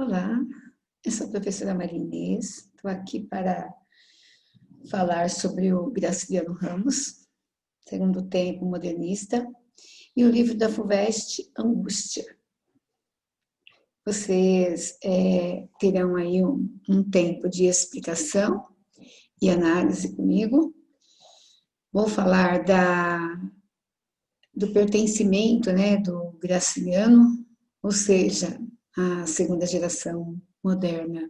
Olá, eu sou a professora Maria Inês, estou aqui para falar sobre o Graciliano Ramos, Segundo Tempo Modernista, e o livro da FUVEST, Angústia. Vocês terão aí um tempo de explicação e análise comigo. Vou falar do pertencimento, do Graciliano, ou seja, a segunda geração moderna.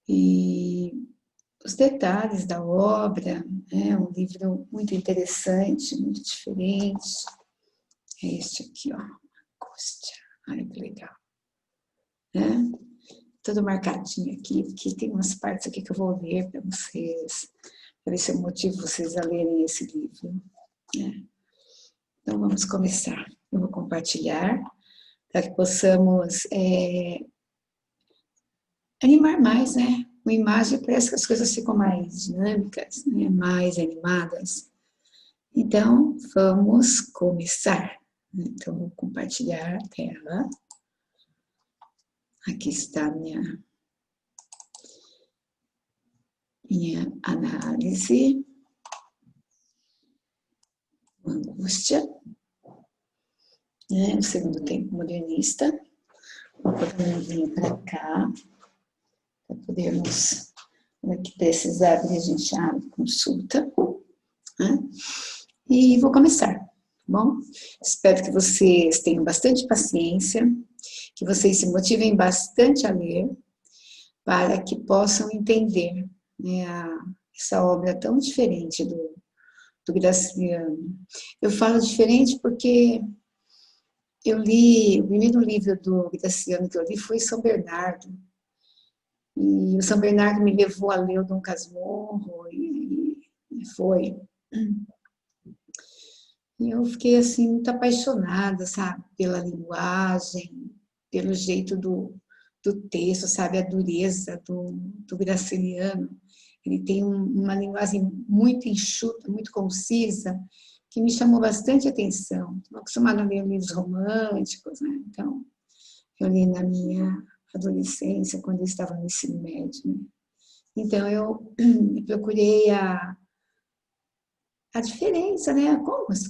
E os detalhes da obra, um livro muito interessante, muito diferente. É este aqui, ó, Angústia. Olha que legal. Tudo marcadinho aqui, porque tem umas partes aqui que eu vou ler para vocês, para ver se eu motivo vocês a lerem esse livro. Então, vamos começar. Eu vou compartilhar para que possamos animar mais, Com imagem parece que as coisas ficam mais dinâmicas, mais animadas. Então, vamos começar. Então, vou compartilhar a tela. Aqui está a minha análise. Angústia. O Segundo Tempo Modernista. Vou colocar a mãozinha para cá, para podermos, que precisar, a gente abre consulta. E vou começar, tá bom? Espero que vocês tenham bastante paciência, que vocês se motivem bastante a ler, para que possam entender essa obra tão diferente do Graciliano. Eu falo diferente porque eu li, o primeiro livro do Graciliano que eu li foi São Bernardo. E o São Bernardo me levou a ler o Dom Casmurro, e foi. E eu fiquei, assim, muito apaixonada, sabe, pela linguagem, pelo jeito do texto, sabe, a dureza do Graciliano. Ele tem uma linguagem muito enxuta, muito concisa, que me chamou bastante atenção. Estou acostumada a ler livros românticos, Então, eu li na minha adolescência, quando eu estava no ensino médio. Então, eu procurei a diferença,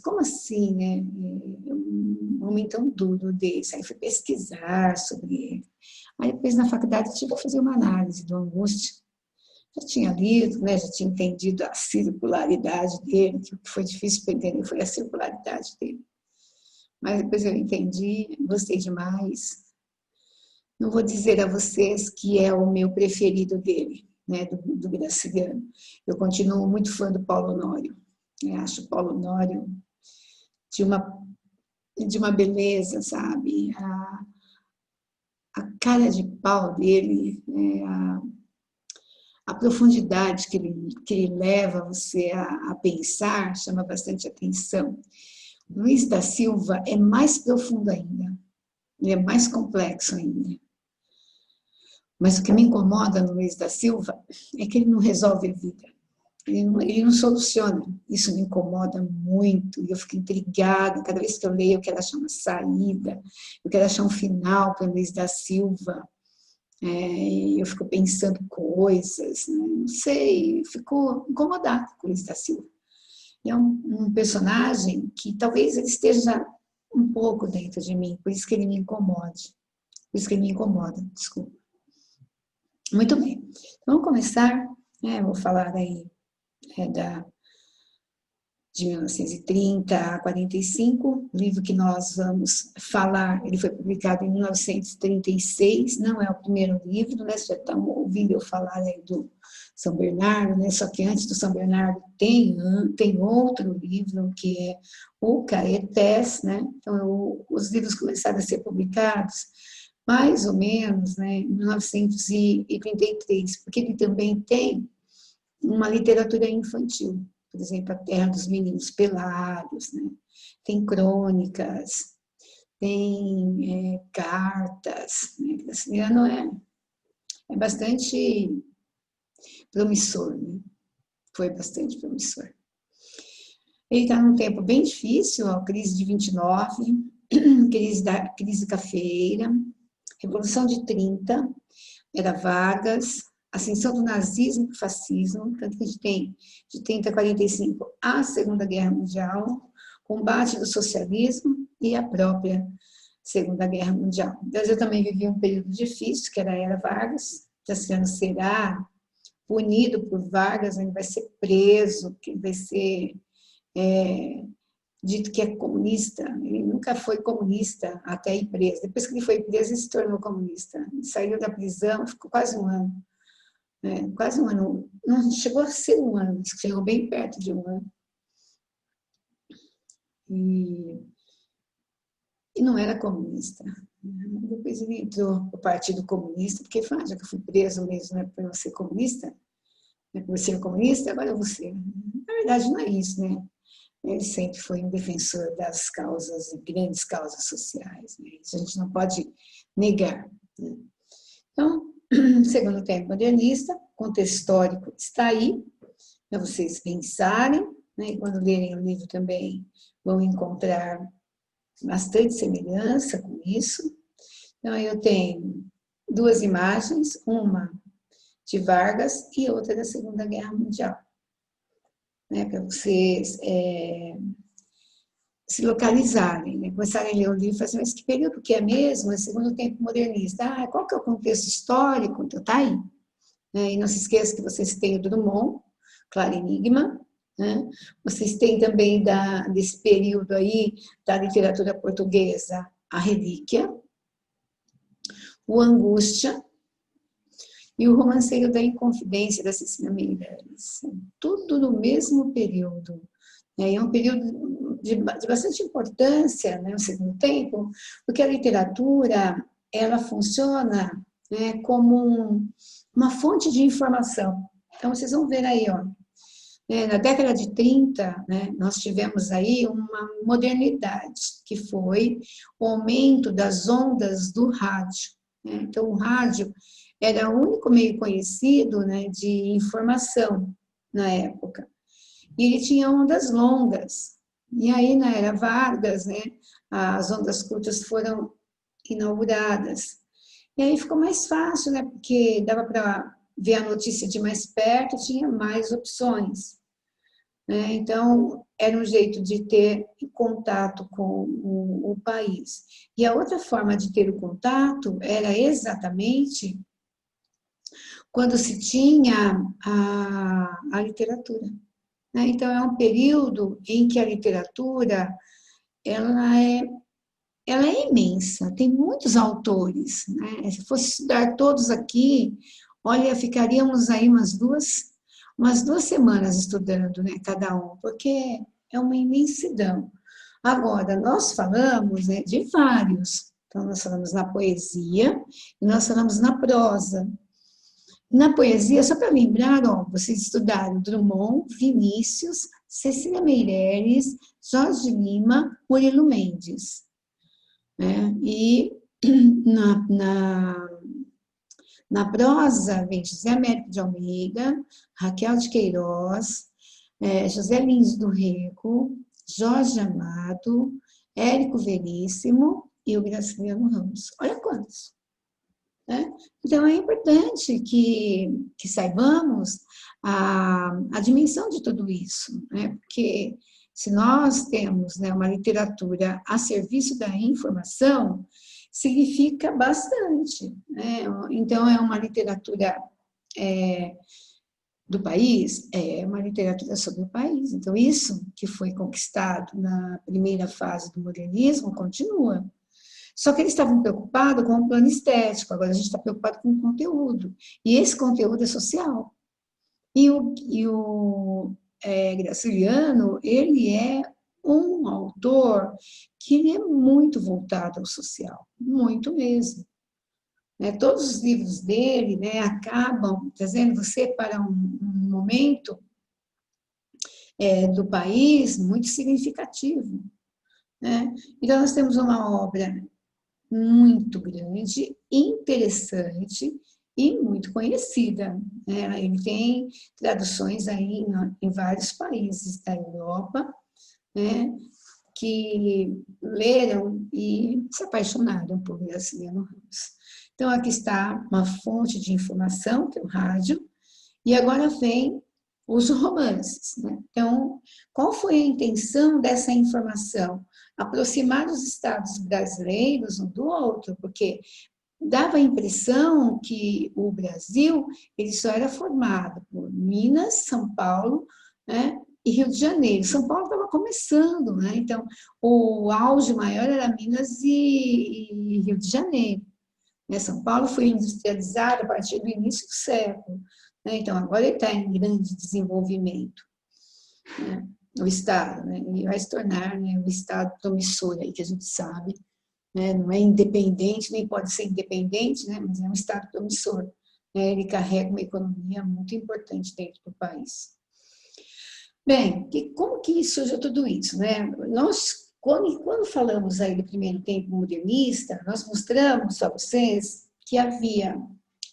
Como assim, Um homem tão duro desse. Aí fui pesquisar sobre ele. Aí depois, na faculdade, tive que fazer uma análise do Angústia. Já tinha lido, já tinha entendido a circularidade dele, que o que foi difícil para entender foi a circularidade dele. Mas depois eu entendi, gostei demais. Não vou dizer a vocês que é o meu preferido dele, do Graciliano. Eu continuo muito fã do Paulo Honório. Acho o Paulo Honório de uma beleza, sabe? A cara de pau dele, a profundidade que ele leva você a pensar, chama bastante atenção. Luiz da Silva é mais profundo ainda, ele é mais complexo ainda. Mas o que me incomoda no Luiz da Silva é que ele não resolve a vida. Ele não soluciona. Isso me incomoda muito. E eu fico intrigada. Cada vez que eu leio, eu quero achar uma saída. Eu quero achar um final para o Luiz da Silva. Eu fico pensando coisas. Não sei. Eu fico incomodada com o Luiz da Silva. É um personagem que talvez ele esteja um pouco dentro de mim. Por isso que ele me incomode. Por isso que ele me incomoda. Desculpa. Muito bem. Vamos começar. Vou falar aí de 1930 a 45, o livro que nós vamos falar, ele foi publicado em 1936, não é o primeiro livro, Vocês já estão ouvindo eu falar aí do São Bernardo, Só que antes do São Bernardo tem outro livro, que é o Caetés, Então, os livros começaram a ser publicados mais ou menos, em 1933, porque ele também tem uma literatura infantil, por exemplo, A Terra dos Meninos Pelados, Tem crônicas, tem cartas, Graciliano é bastante promissor, Foi bastante promissor. Ele está num tempo bem difícil, a crise de 29, crise cafeeira, Revolução de 30, era Vargas, ascensão do nazismo e do fascismo, tanto que a gente tem de 30 a 45 a Segunda Guerra Mundial, combate do socialismo e a própria Segunda Guerra Mundial. Então, eu também vivi um período difícil, que era a Era Vargas, Tassiano será punido por Vargas, ele vai ser preso, que vai ser dito que é comunista. Ele nunca foi comunista até ir preso. Depois que ele foi preso, ele se tornou comunista. Ele saiu da prisão, ficou quase um ano. Quase um ano. Não chegou a ser um ano, chegou bem perto de um ano. E não era comunista. Depois ele entrou no Partido Comunista, porque falou, já que eu fui preso mesmo, né, por eu ser comunista, por ser comunista, agora eu vou ser. Na verdade, não é isso, né? Ele sempre foi um defensor das causas, grandes causas sociais, né? Isso a gente não pode negar, né? Então, segundo tempo modernista, contexto histórico está aí, para vocês pensarem, né? E quando lerem o livro também vão encontrar bastante semelhança com isso. Então, eu tenho duas imagens, uma de Vargas e outra da Segunda Guerra Mundial, né, para vocês se localizarem, né, começarem a ler o livro e falar assim, mas que período que é mesmo? É segundo tempo modernista. Qual que é o contexto histórico? Então, tá aí. Né? E não se esqueça que vocês têm o Drummond, Claro Enigma, né? Vocês têm também desse período aí da literatura portuguesa, A Relíquia, o Angústia, e o Romanceiro da Inconfidência, da Cecília Meirelles. Tudo no mesmo período. É um período de bastante importância, né, no segundo tempo, porque a literatura ela funciona, né, como uma fonte de informação. Então, vocês vão ver aí, ó, na década de 30, né, nós tivemos aí uma modernidade, que foi o aumento das ondas do rádio. Né? Então, o rádio era o único meio conhecido, né, de informação na época. E ele tinha ondas longas. E aí, na era Vargas, né, as ondas curtas foram inauguradas. E aí ficou mais fácil, né, porque dava para ver a notícia de mais perto, tinha mais opções. Né? Então, era um jeito de ter contato com o país. E a outra forma de ter o contato era exatamente quando se tinha a literatura. Né? Então, é um período em que a literatura ela é imensa, tem muitos autores. Né? Se fosse estudar todos aqui, olha, ficaríamos aí umas duas semanas estudando, né, cada um, porque é uma imensidão. Agora, nós falamos, né, de vários. Então, nós falamos na poesia e nós falamos na prosa. Na poesia, só para lembrar, ó, vocês estudaram Drummond, Vinícius, Cecília Meirelles, Jorge Lima, Murilo Mendes. Né? E na prosa vem José Américo de Almeida, Raquel de Queiroz, José Lins do Rego, Jorge Amado, Érico Veríssimo e o Graciliano Ramos. Olha quantos. Né? Então, é importante que saibamos a dimensão de tudo isso, né? Porque se nós temos, né, uma literatura a serviço da informação, significa bastante. Né? Então, é uma literatura do país, é uma literatura sobre o país. Então, isso que foi conquistado na primeira fase do modernismo continua. Só que eles estavam preocupados com o plano estético, agora a gente está preocupado com o conteúdo. E esse conteúdo é social. E o Graciliano, ele é um autor que ele é muito voltado ao social, muito mesmo. Né? Todos os livros dele, né, acabam trazendo você para um momento do país muito significativo. Né? Então, nós temos uma obra muito grande, interessante e muito conhecida. Né? Ele tem traduções aí em vários países da Europa, né? Que leram e se apaixonaram por Graciliano Ramos. Então, aqui está uma fonte de informação, que é o rádio, e agora vem os romances, né? Então, qual foi a intenção dessa informação? Aproximar os estados brasileiros um do outro, porque dava a impressão que o Brasil ele só era formado por Minas, São Paulo, né, e Rio de Janeiro. São Paulo estava começando, né? Então o auge maior era Minas e Rio de Janeiro. Né? São Paulo foi industrializado a partir do início do século, né? Então agora ele está em grande desenvolvimento, né? O Estado, né? E vai se tornar, né, um Estado promissor aí que a gente sabe, né? Não é independente, nem pode ser independente, né? Mas é um Estado promissor, né? Ele carrega uma economia muito importante dentro do país. Bem, como que surgiu tudo isso, né? Nós, quando falamos aí do primeiro tempo modernista, nós mostramos a vocês que havia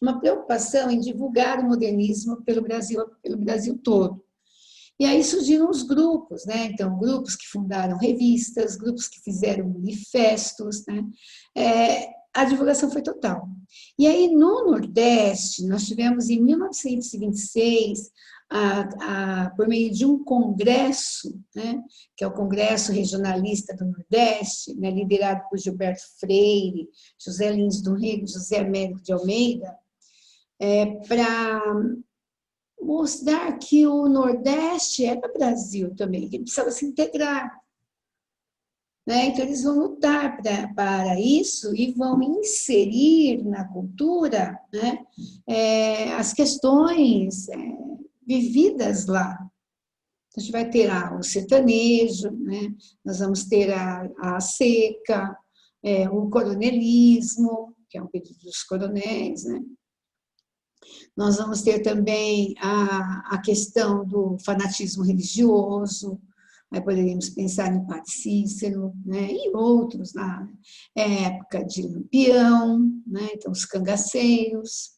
uma preocupação em divulgar o modernismo pelo Brasil todo. E aí surgiram os grupos, né? Então, grupos que fundaram revistas, grupos que fizeram manifestos, né? A divulgação foi total. E aí, no Nordeste, nós tivemos em 1926, por meio de um congresso, né? Que é o Congresso Regionalista do Nordeste, né? Liderado por Gilberto Freire, José Lins do Rego, José Américo de Almeida, para mostrar que o Nordeste é para o Brasil também, que ele precisava se integrar. Né? Então, eles vão lutar para isso e vão inserir na cultura, né, as questões vividas lá. A gente vai ter o sertanejo, né? Nós vamos ter a seca, o coronelismo, que é um pedido dos coronéis, né? Nós vamos ter também a questão do fanatismo religioso, aí poderíamos pensar em Padre Cícero, né, e outros, na época de Lampião, né, então os cangaceiros.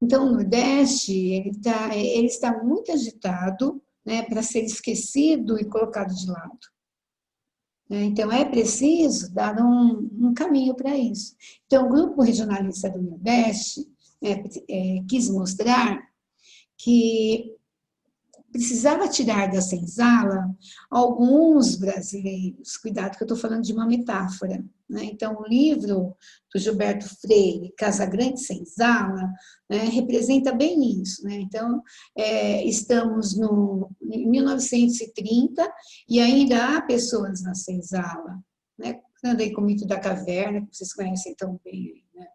Então, o Nordeste ele está muito agitado, né, para ser esquecido e colocado de lado. Então, é preciso dar um caminho para isso. Então, o Grupo Regionalista do Nordeste quis mostrar que precisava tirar da senzala alguns brasileiros. Cuidado que eu estou falando de uma metáfora. Né? Então, o livro do Gilberto Freire, Casa Grande Senzala, né, representa bem isso. Né? Então, estamos em 1930 e ainda há pessoas na senzala. Né? Andei com o mito da caverna, que vocês conhecem tão bem. Né?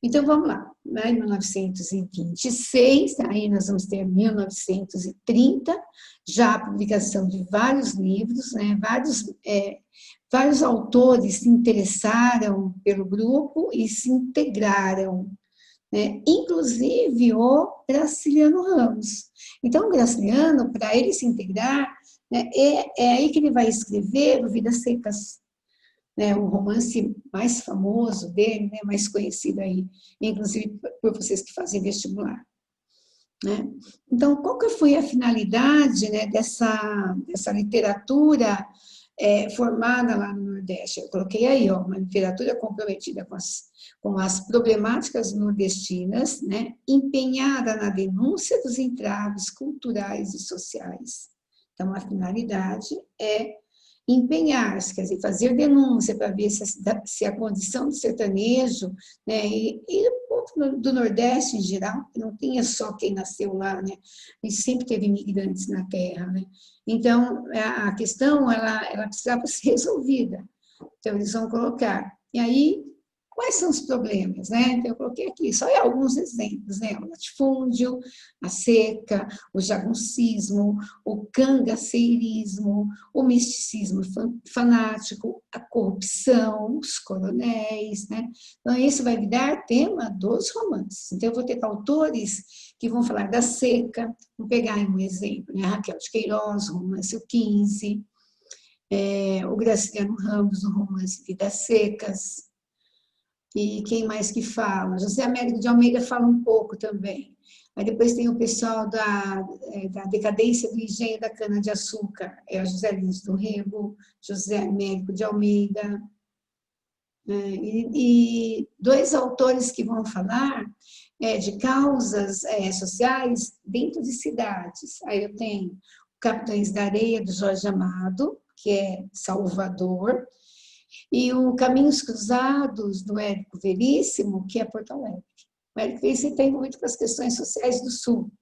Então, vamos lá. Em 1926, aí nós vamos ter 1930, já a publicação de vários livros, né? Vários autores se interessaram pelo grupo e se integraram, né? Inclusive o Graciliano Ramos. Então, o Graciliano, para ele se integrar, né, é aí que ele vai escrever o Vidas Secas, né, o romance mais famoso dele, né, mais conhecido aí, inclusive por vocês que fazem vestibular. Né? Então, qual que foi a finalidade, né, dessa literatura formada lá no Nordeste? Eu coloquei aí, ó, uma literatura comprometida com as problemáticas nordestinas, né, empenhada na denúncia dos entraves culturais e sociais. Então, a finalidade é empenhar-se, quer dizer, fazer denúncia para ver se a condição do sertanejo, né, e o povo do Nordeste em geral, não tinha só quem nasceu lá, né, a gente sempre teve imigrantes na terra, né, então a questão ela precisava ser resolvida, então eles vão colocar, e aí quais são os problemas, né? Então, eu coloquei aqui só alguns exemplos, né? O latifúndio, a seca, o jagunçismo, o cangaceirismo, o misticismo fanático, a corrupção, os coronéis, né? Então, isso vai virar tema dos romances. Então, eu vou ter autores que vão falar da seca, vou pegar um exemplo, né? Raquel de Queiroz, romance O 15, o Graciliano Ramos, no romance Vidas Secas. E quem mais que fala? José Américo de Almeida fala um pouco também. Aí depois tem o pessoal da decadência do engenho da cana-de-açúcar, é o José Lins do Rego, José Américo de Almeida. E dois autores que vão falar de causas sociais dentro de cidades. Aí eu tenho Capitães da Areia, do Jorge Amado, que é Salvador, e o Caminhos Cruzados, do Érico Veríssimo, que é Porto Alegre. O Érico Veríssimo tem muito com as questões sociais do Sul,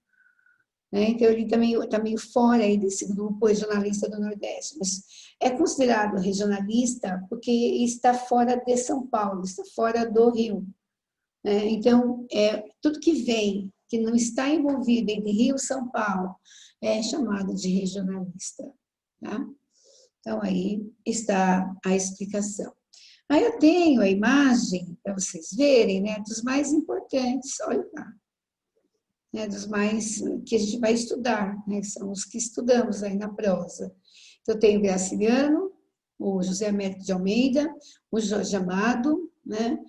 né? Então, ele também está meio fora aí desse grupo regionalista do Nordeste, mas é considerado regionalista porque está fora de São Paulo, está fora do Rio, né? Então, tudo que vem, que não está envolvido entre Rio e São Paulo, é chamado de regionalista. Tá? Então, aí está a explicação. Aí eu tenho a imagem, para vocês verem, né, dos mais importantes, olha lá, né, dos mais que a gente vai estudar, né, são os que estudamos aí na prosa. Então, eu tenho o Graciliano, o José Américo de Almeida, o Jorge Amado, né,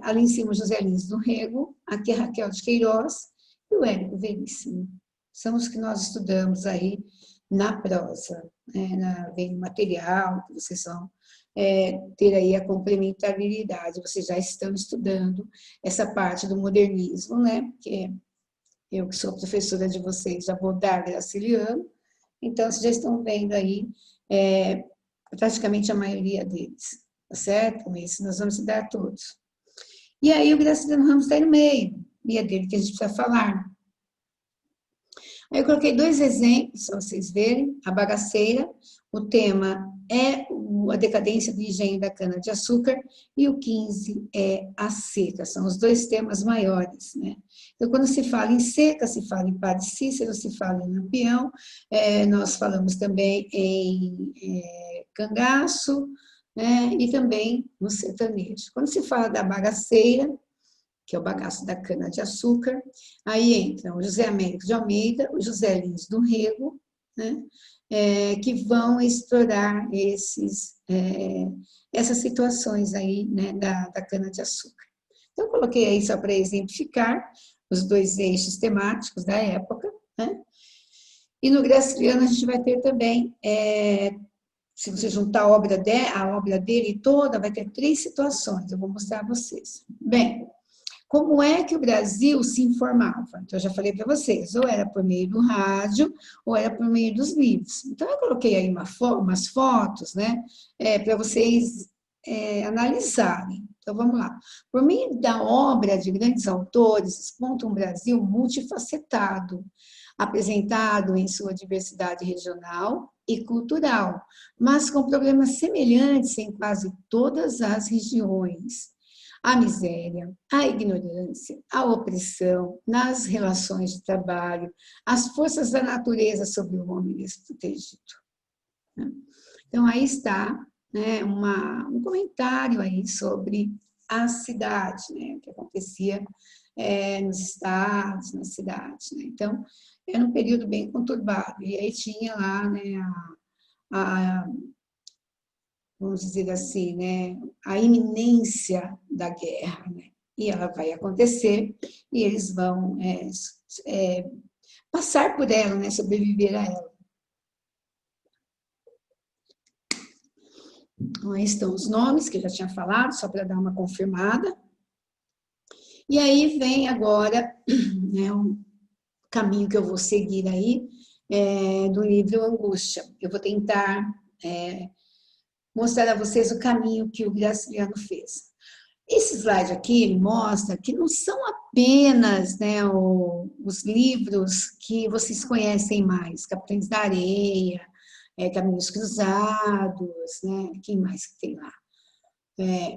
ali em cima o José Lins do Rego, aqui a Raquel de Queiroz e o Érico Veríssimo. São os que nós estudamos aí na prosa, né, vem o material que vocês vão ter aí a complementariedade, vocês já estão estudando essa parte do modernismo, né? Que eu que sou professora de vocês já vou dar Graciliano, então vocês já estão vendo aí praticamente a maioria deles, tá certo? Isso nós vamos estudar todos. E aí o Graciliano Ramos está aí no meio, e é dele que a gente precisa falar. Aí eu coloquei dois exemplos para vocês verem. A bagaceira, o tema é a decadência do engenho da cana-de-açúcar e o 15 é a seca. São os dois temas maiores, né? Então, quando se fala em seca, se fala em Padre Cícero, se fala em Lampião, nós falamos também em cangaço, né? E também no sertanejo. Quando se fala da bagaceira, que é o bagaço da cana-de-açúcar. Aí entram o José Américo de Almeida, o José Lins do Rego, né? Que vão explorar essas situações aí, né, da cana-de-açúcar. Então, eu coloquei aí só para exemplificar os dois eixos temáticos da época, né? E no Graciliano a gente vai ter também, se você juntar a obra dele toda, vai ter 3 situações, eu vou mostrar a vocês. Bem, como é que o Brasil se informava? Então, eu já falei para vocês, ou era por meio do rádio, ou era por meio dos livros. Então, eu coloquei aí umas fotos, né, para vocês analisarem. Então, vamos lá. Por meio da obra de grandes autores, exponta um Brasil multifacetado, apresentado em sua diversidade regional e cultural, mas com problemas semelhantes em quase todas as regiões. A miséria, a ignorância, a opressão nas relações de trabalho, as forças da natureza sobre o homem desprotegido. Então, aí está, né, um comentário aí sobre a cidade, né, o que acontecia nos estados, nas cidades. Né? Então, era um período bem conturbado. E aí tinha lá, né, vamos dizer assim, né, a iminência da guerra, né? E ela vai acontecer e eles vão passar por ela, né, sobreviver a ela. Então, aí estão os nomes que eu já tinha falado, só para dar uma confirmada. E aí vem agora, né, um caminho que eu vou seguir aí, do livro Angústia. Eu vou tentar mostrar a vocês o caminho que o Graciliano fez. Esse slide aqui ele mostra que não são apenas, né, os livros que vocês conhecem mais, Capitães da Areia, Caminhos Cruzados, né, quem mais que tem lá?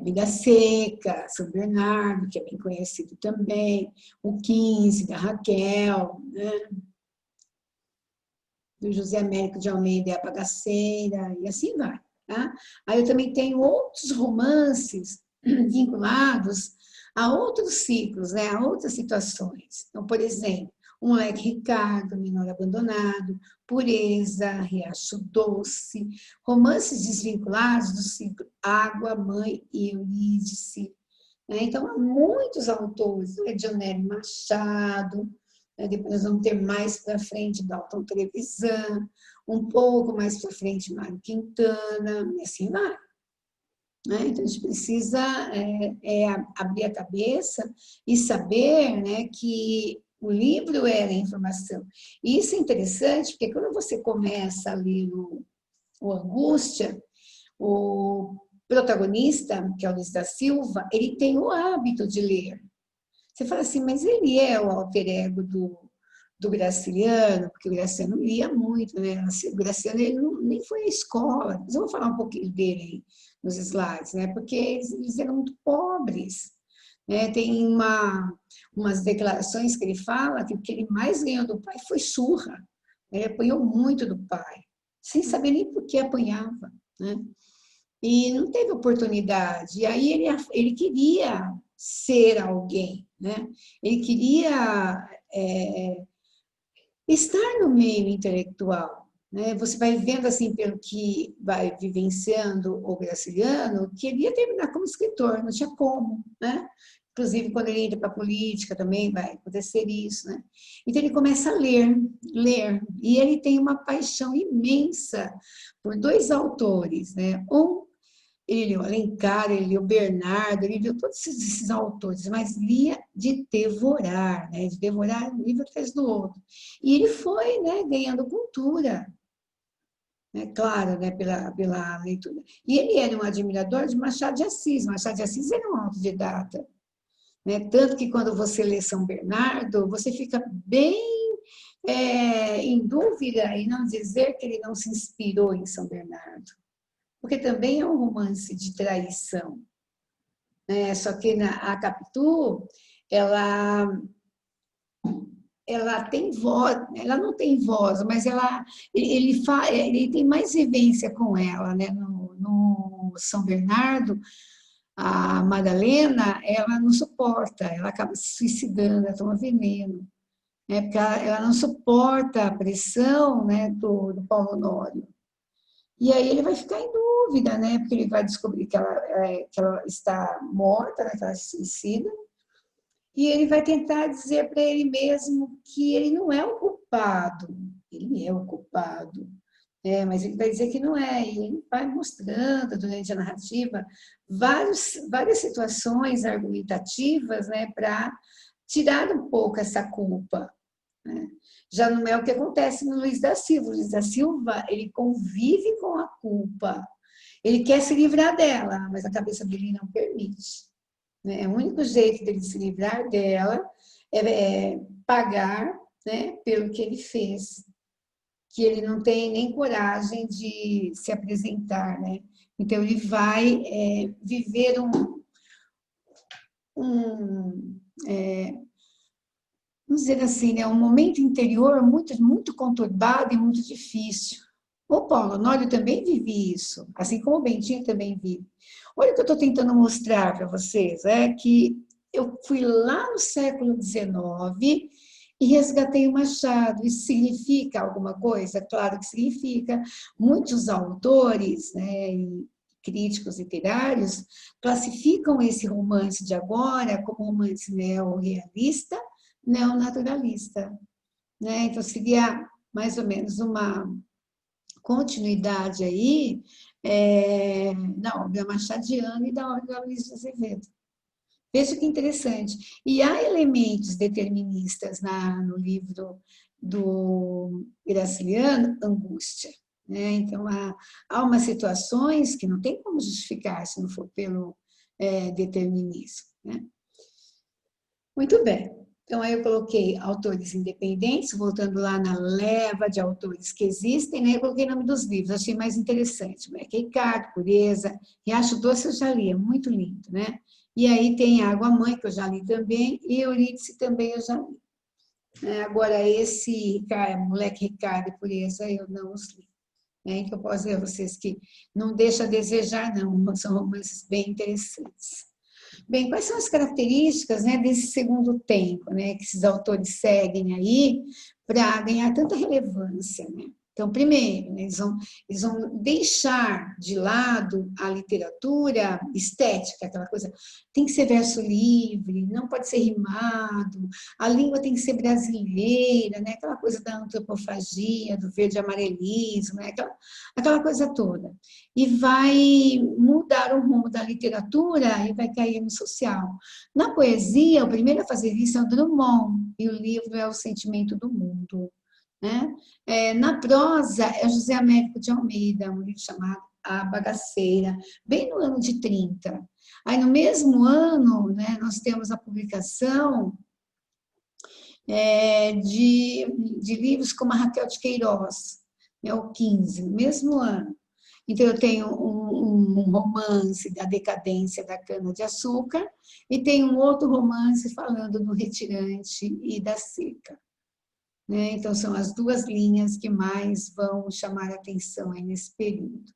Vida Seca, São Bernardo, que é bem conhecido também, o 15, da Raquel, né, do José Américo de Almeida e a Bagaceira, e assim vai. Tá? Aí eu também tenho outros romances vinculados a outros ciclos, né, a outras situações. Então, por exemplo, O Moleque Ricardo, Menor Abandonado, Pureza, Riacho Doce, romances desvinculados do ciclo Água, Mãe e Eurídice. Né? Então, há muitos autores, né, Dionélio Machado, né? Depois nós vamos ter mais para frente Dalton Trevisan, um pouco mais para frente Mário Quintana, e assim vai. né? Então, a gente precisa abrir a cabeça e saber, né, que o livro é a informação. E isso é interessante, porque quando você começa a ler o Angústia, o protagonista, que é o Luiz da Silva, ele tem o hábito de ler. Você fala assim, mas ele é o alter ego do Graciliano, porque o Graciliano lia muito, né? O Graciliano ele nem foi à escola. Mas eu vou falar um pouquinho dele aí nos slides, né? Porque eles eram muito pobres. Né? Tem umas declarações que ele fala que o que ele mais ganhou do pai foi surra. Ele apanhou muito do pai, sem saber nem por que apanhava, né? E não teve oportunidade. E aí ele queria ser alguém, né? Ele queria estar no meio intelectual, né? Você vai vendo assim pelo que vai vivenciando o Graciliano que ele ia terminar como escritor, não tinha como, né? Inclusive quando ele entra para a política também vai acontecer isso, né? Então ele começa a ler, e ele tem uma paixão imensa por dois autores, né? Ele lia o Alencar, ele lia o Bernardo, ele lia todos esses autores, mas lia de devorar, né? De devorar um livro atrás do outro. E ele foi, né, ganhando cultura, né? Claro, né, pela leitura. E ele era um admirador de Machado de Assis. Machado de Assis era um autodidata, né? Tanto que quando você lê São Bernardo, você fica bem em dúvida em não dizer que ele não se inspirou em São Bernardo, porque também é um romance de traição, né? Só que a Capitu, ela tem voz, ela não tem voz, mas ele tem mais vivência com ela, né? No São Bernardo, a Madalena, ela não suporta, ela acaba se suicidando, ela toma veneno, né? Porque ela não suporta a pressão, né, do Paulo Honório. E aí ele vai ficar em dúvida, né? Porque ele vai descobrir que ela está morta, né? Que ela se suicida. E ele vai tentar dizer para ele mesmo que ele não é o culpado. Ele é o culpado. Mas ele vai dizer que não é. E ele vai mostrando durante a narrativa várias situações argumentativas, né? Para tirar um pouco essa culpa, né? Já não é o que acontece no Luiz da Silva. O Luiz da Silva, ele convive com a culpa. Ele quer se livrar dela, mas a cabeça dele não permite, né? O único jeito dele se livrar dela é pagar, né, pelo que ele fez, que ele não tem nem coragem de se apresentar, né? Então, ele vai viver vamos dizer assim, né, um momento interior muito, muito conturbado e muito difícil. O Paulo Honório também vive isso, assim como o Bentinho também vive. Olha o que eu estou tentando mostrar para vocês, é que eu fui lá no século XIX e resgatei o Machado. Isso significa alguma coisa? Claro que significa. Muitos autores, né, e críticos literários classificam esse romance de agora como romance neorrealista, neonaturalista, né? Então, seria mais ou menos uma continuidade aí da obra machadiana e da obra Luiz de Azevedo. Veja que interessante. E há elementos deterministas no livro do Graciliano, Angústia, né? Então, há umas situações que não tem como justificar se não for pelo determinismo, né? Muito bem. Então, aí eu coloquei autores independentes, voltando lá na leva de autores que existem, né? Eu coloquei o nome dos livros, achei mais interessante. Black Ricardo, Pureza, Riacho Doce eu já li, é muito lindo, né? E aí tem Água Mãe, que eu já li também, e Eurídice também eu já li. Agora, esse Moleque Ricardo e Pureza eu não os li. Então, eu posso dizer a vocês que não deixa a desejar, não, são romances bem interessantes. Bem, quais são as características, né, desse segundo tempo, né, que esses autores seguem aí para ganhar tanta relevância, né? Então, primeiro, né, eles vão deixar de lado a literatura estética, aquela coisa, tem que ser verso livre, não pode ser rimado, a língua tem que ser brasileira, né, aquela coisa da antropofagia, do verde-amarelismo, né, aquela coisa toda. E vai mudar o rumo campo da literatura, ele vai cair no social. Na poesia, o primeiro a fazer isso é o Drummond, e o livro é O Sentimento do Mundo. Né? Na prosa, é José Américo de Almeida, um livro chamado A Bagaceira, bem no ano de 30. Aí, no mesmo ano, né, nós temos a publicação de livros como a Raquel de Queiroz, é o 15, no mesmo ano. Então, eu tenho um romance da decadência da cana-de-açúcar e tenho um outro romance falando do retirante e da seca. Né? Então, são as duas linhas que mais vão chamar a atenção aí nesse período.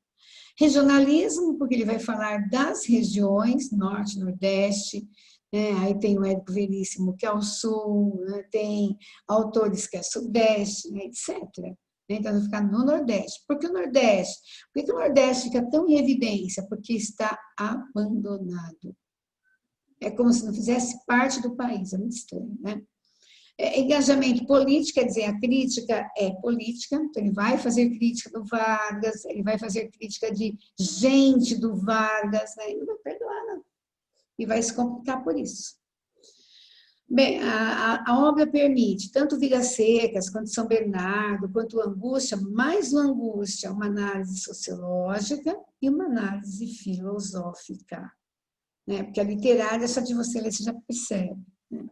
Regionalismo, porque ele vai falar das regiões, norte, nordeste, né? Aí tem o Érico Veríssimo, que é o sul, né? Tem autores que é sudeste, né? etc. Então, vai ficar no Nordeste. Por que o Nordeste? Por que o Nordeste fica tão em evidência? Porque está abandonado. É como se não fizesse parte do país, é muito estranho, né? Engajamento político, quer dizer, a crítica é política, então ele vai fazer crítica do Vargas, ele vai fazer crítica de gente do Vargas, né? Ele não vai perdoar, não. E vai se complicar por isso. Bem, a obra permite tanto Vidas Secas, quanto São Bernardo, quanto Angústia, mais o Angústia, uma análise sociológica e uma análise filosófica. Né? Porque a literária, só de você ler, você já percebe. Né?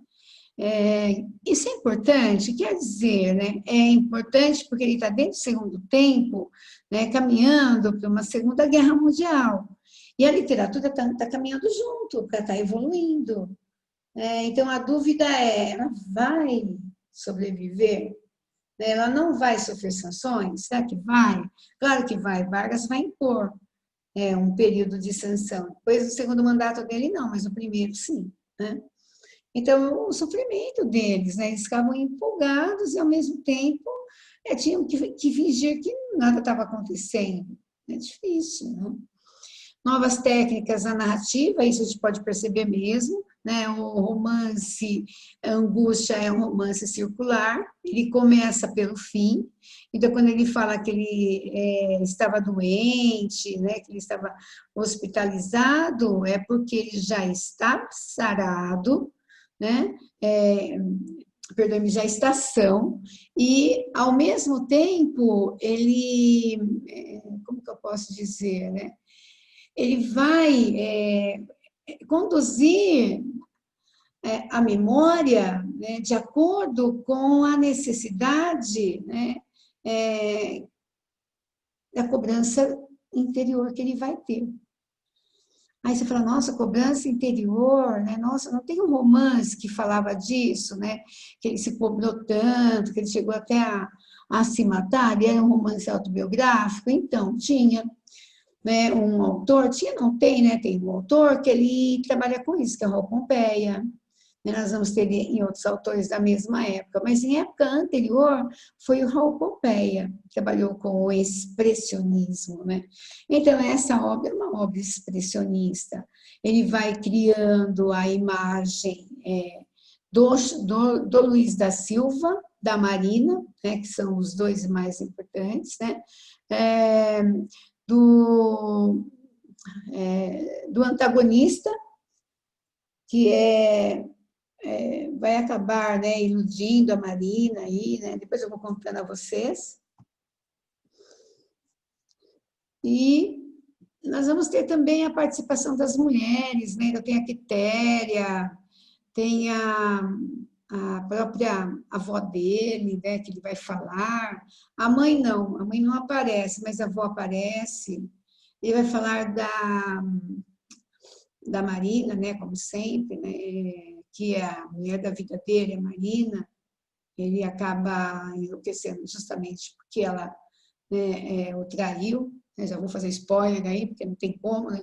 Isso é importante, quer dizer, né? É importante porque ele está dentro do segundo tempo, né? Caminhando para uma Segunda Guerra Mundial. E a literatura está caminhando junto, porque está evoluindo. Então, a dúvida é, ela vai sobreviver? Ela não vai sofrer sanções? Será que vai? Claro que vai. Vargas vai impor um período de sanção. Depois, do segundo mandato dele, não, mas no primeiro, sim. Né? Então, o sofrimento deles, né? Eles ficavam empolgados e, ao mesmo tempo, tinham que fingir que nada estava acontecendo. É difícil, né? Novas técnicas na narrativa, isso a gente pode perceber mesmo, né? O romance Angústia é um romance circular, ele começa pelo fim, então quando ele fala que ele estava doente, né? Que ele estava hospitalizado, é porque ele já está sarado, né? Perdão, ele já está são, e ao mesmo tempo ele, como que eu posso dizer, né? Ele vai conduzir a memória, né, de acordo com a necessidade, né, da cobrança interior que ele vai ter. Aí você fala, nossa, cobrança interior, né? Nossa, não tem um romance que falava disso, né? Que ele se cobrou tanto, que ele chegou até a se matar, e era um romance autobiográfico? Então, tinha. Né, um autor, não tem, né? Tem um autor que ele trabalha com isso, que é o Raul Pompeia. Nós vamos ter em outros autores da mesma época, mas em época anterior foi o Raul Pompeia, que trabalhou com o expressionismo. Né? Então, essa obra é uma obra expressionista. Ele vai criando a imagem do Luiz da Silva, da Marina, né, que são os dois mais importantes, né? Do antagonista, que vai acabar, né, iludindo a Marina, aí, né? Depois eu vou contando a vocês. E nós vamos ter também a participação das mulheres, né? Então, tem a Quitéria, tem a própria avó dele, né, que ele vai falar. A mãe não aparece, mas a avó aparece. Ele vai falar da Marina, né, como sempre, né, que é a mulher da vida dele, a Marina. Ele acaba enlouquecendo justamente porque ela, né, o traiu. Eu já vou fazer spoiler aí, porque não tem como, né?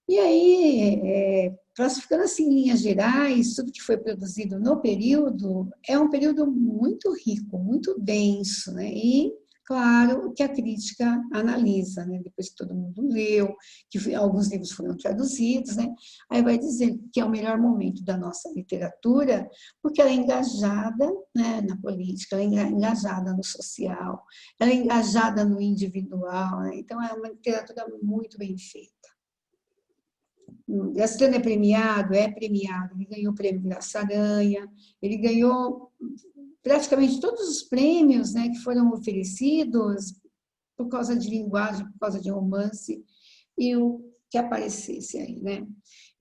E aí, classificando assim em linhas gerais, tudo que foi produzido no período é um período muito rico, muito denso, né? E, claro, que a crítica analisa, né? Depois que todo mundo leu, que alguns livros foram traduzidos, né? Aí vai dizer que é o melhor momento da nossa literatura, porque ela é engajada, né, na política, ela é engajada no social, ela é engajada no individual, né? Então é uma literatura muito bem feita. Graciliano é premiado? É premiado. Ele ganhou o prêmio Graça Aranha, ele ganhou praticamente todos os prêmios, né, que foram oferecidos por causa de linguagem, por causa de romance, e o que aparecesse aí, né?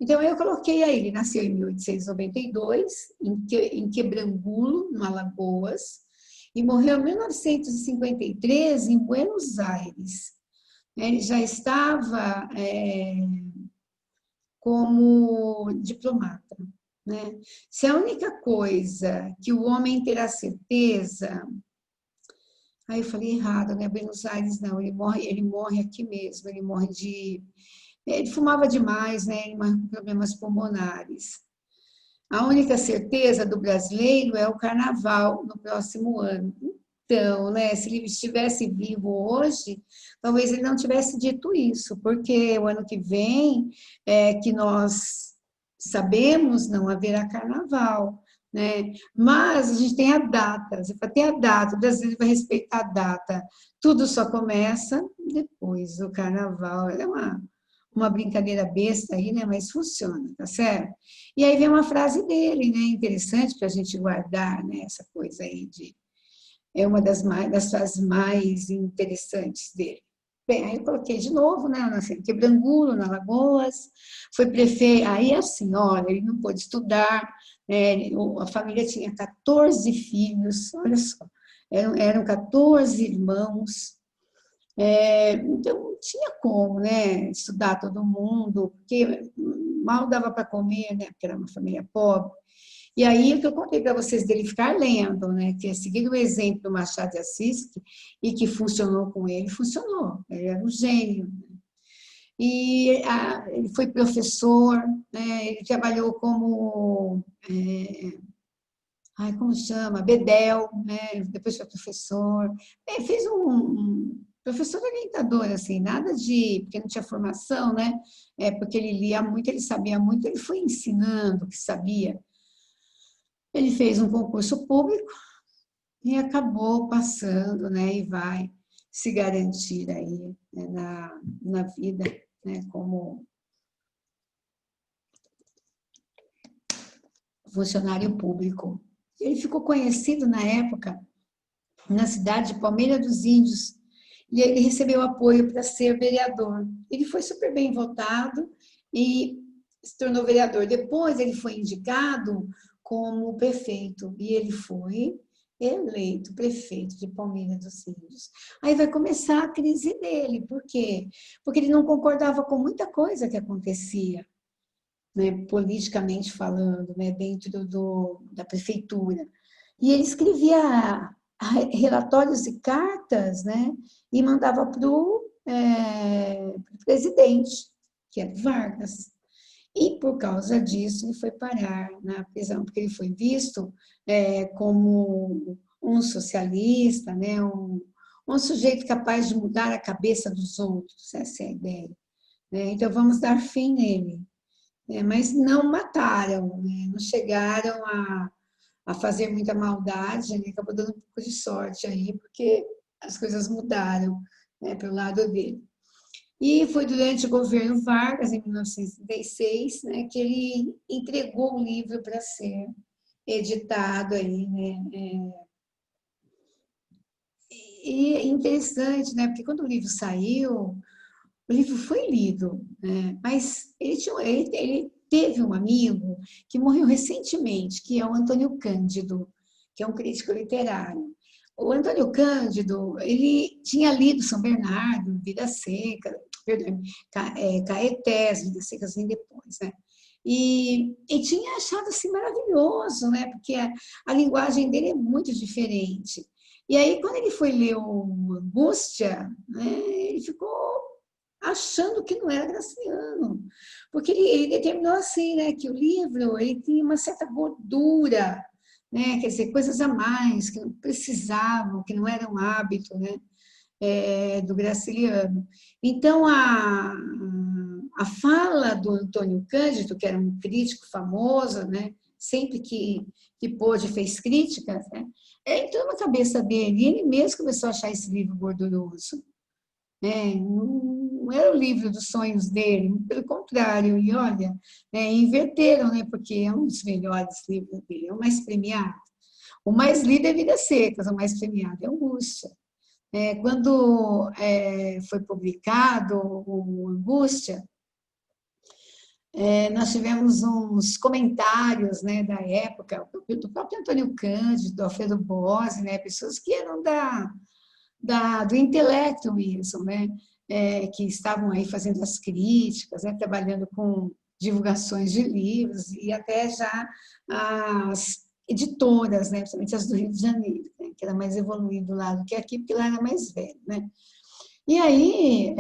Então, eu coloquei aí, ele nasceu em 1892, em Quebrangulo, no Alagoas, e morreu em 1953, em Buenos Aires. Ele já estava como diplomata, né? Se a única coisa que o homem terá certeza... Aí eu falei errado, né? Buenos Aires não, ele morre aqui mesmo, ele morre de... Ele fumava demais, né? Ele morre com problemas pulmonares. A única certeza do brasileiro é o carnaval no próximo ano. Então, né, se ele estivesse vivo hoje, talvez ele não tivesse dito isso, porque o ano que vem, que nós sabemos, não haverá carnaval, né? Mas a gente tem a data, você vai ter a data, o brasileiro vai respeitar a data. Tudo só começa depois do carnaval. É uma brincadeira besta aí, né? Mas funciona, tá certo? E aí vem uma frase dele, né? Interessante para a gente guardar, né? Essa coisa aí de... É uma das frases mais interessantes dele. Bem, aí eu coloquei de novo, né? Nasceu em Quebrangulo, na Alagoas, foi prefeito. Aí, assim, olha, ele não pôde estudar, né? A família tinha 14 filhos, olha só, eram 14 irmãos. Então, não tinha como, né, estudar todo mundo, porque mal dava para comer, né, porque era uma família pobre. E aí, o que eu contei para vocês dele ficar lendo, né, que é seguir o exemplo do Machado de Assis, e que funcionou com ele, funcionou, ele era um gênio. E ele foi professor, né, ele trabalhou como, como chama? Bedel, né, depois foi professor, fez professor orientador, assim, nada de, porque não tinha formação, né? Porque ele lia muito, ele sabia muito, ele foi ensinando o que sabia. Ele fez um concurso público e acabou passando, né? E vai se garantir aí, né, na vida, né? Como funcionário público. Ele ficou conhecido na época na cidade de Palmeira dos Índios, e ele recebeu apoio para ser vereador. Ele foi super bem votado e se tornou vereador. Depois ele foi indicado como prefeito e ele foi eleito prefeito de Palmeira dos Índios. Aí vai começar a crise dele. Por quê? Porque ele não concordava com muita coisa que acontecia, né, politicamente falando, né, dentro da prefeitura. E ele escrevia relatórios e cartas, né, e mandava para o presidente, que era Vargas. E, por causa disso, ele foi parar na prisão, porque ele foi visto como um socialista, né, um sujeito capaz de mudar a cabeça dos outros, essa é a ideia. Né? Então, vamos dar fim nele. Mas não mataram, né? Não chegaram a fazer muita maldade, né? Acabou dando um pouco de sorte aí, porque as coisas mudaram, né, pelo lado dele. E foi durante o governo Vargas, em 1936, né, que ele entregou o livro para ser editado aí, né? E é interessante, né? Porque quando o livro saiu, o livro foi lido, né? Mas ele teve um amigo que morreu recentemente, que é o Antônio Cândido, que é um crítico literário. O Antônio Cândido, ele tinha lido São Bernardo, Vidas Secas, perdão, Caetés, Vidas Secas vem depois, né? E tinha achado assim maravilhoso, né? Porque a linguagem dele é muito diferente. E aí, quando ele foi ler o Angústia, né, ele ficou achando que não era Graciliano, porque ele determinou assim, né, que o livro ele tinha uma certa gordura, né, quer dizer, coisas a mais que não precisavam, que não eram hábito, né, do Graciliano. Então, a fala do Antônio Cândido, que era um crítico famoso, né, sempre que pôde fez críticas, né, entrou na cabeça dele, e ele mesmo começou a achar esse livro gorduroso. Não não era o livro dos sonhos dele, pelo contrário, e olha, inverteram, né, porque é um dos melhores livros dele, é o mais premiado. O mais lido é Vidas Secas, o mais premiado é Angústia. Quando foi publicado o Angústia, nós tivemos uns comentários, né, da época, do próprio Antônio Cândido, do Alfredo Bose, né, pessoas que eram do intelecto mesmo, né, que estavam aí fazendo as críticas, né, trabalhando com divulgações de livros e até já as editoras, né, principalmente as do Rio de Janeiro, né, que era mais evoluído lá do que aqui, porque lá era mais velho, né. E aí,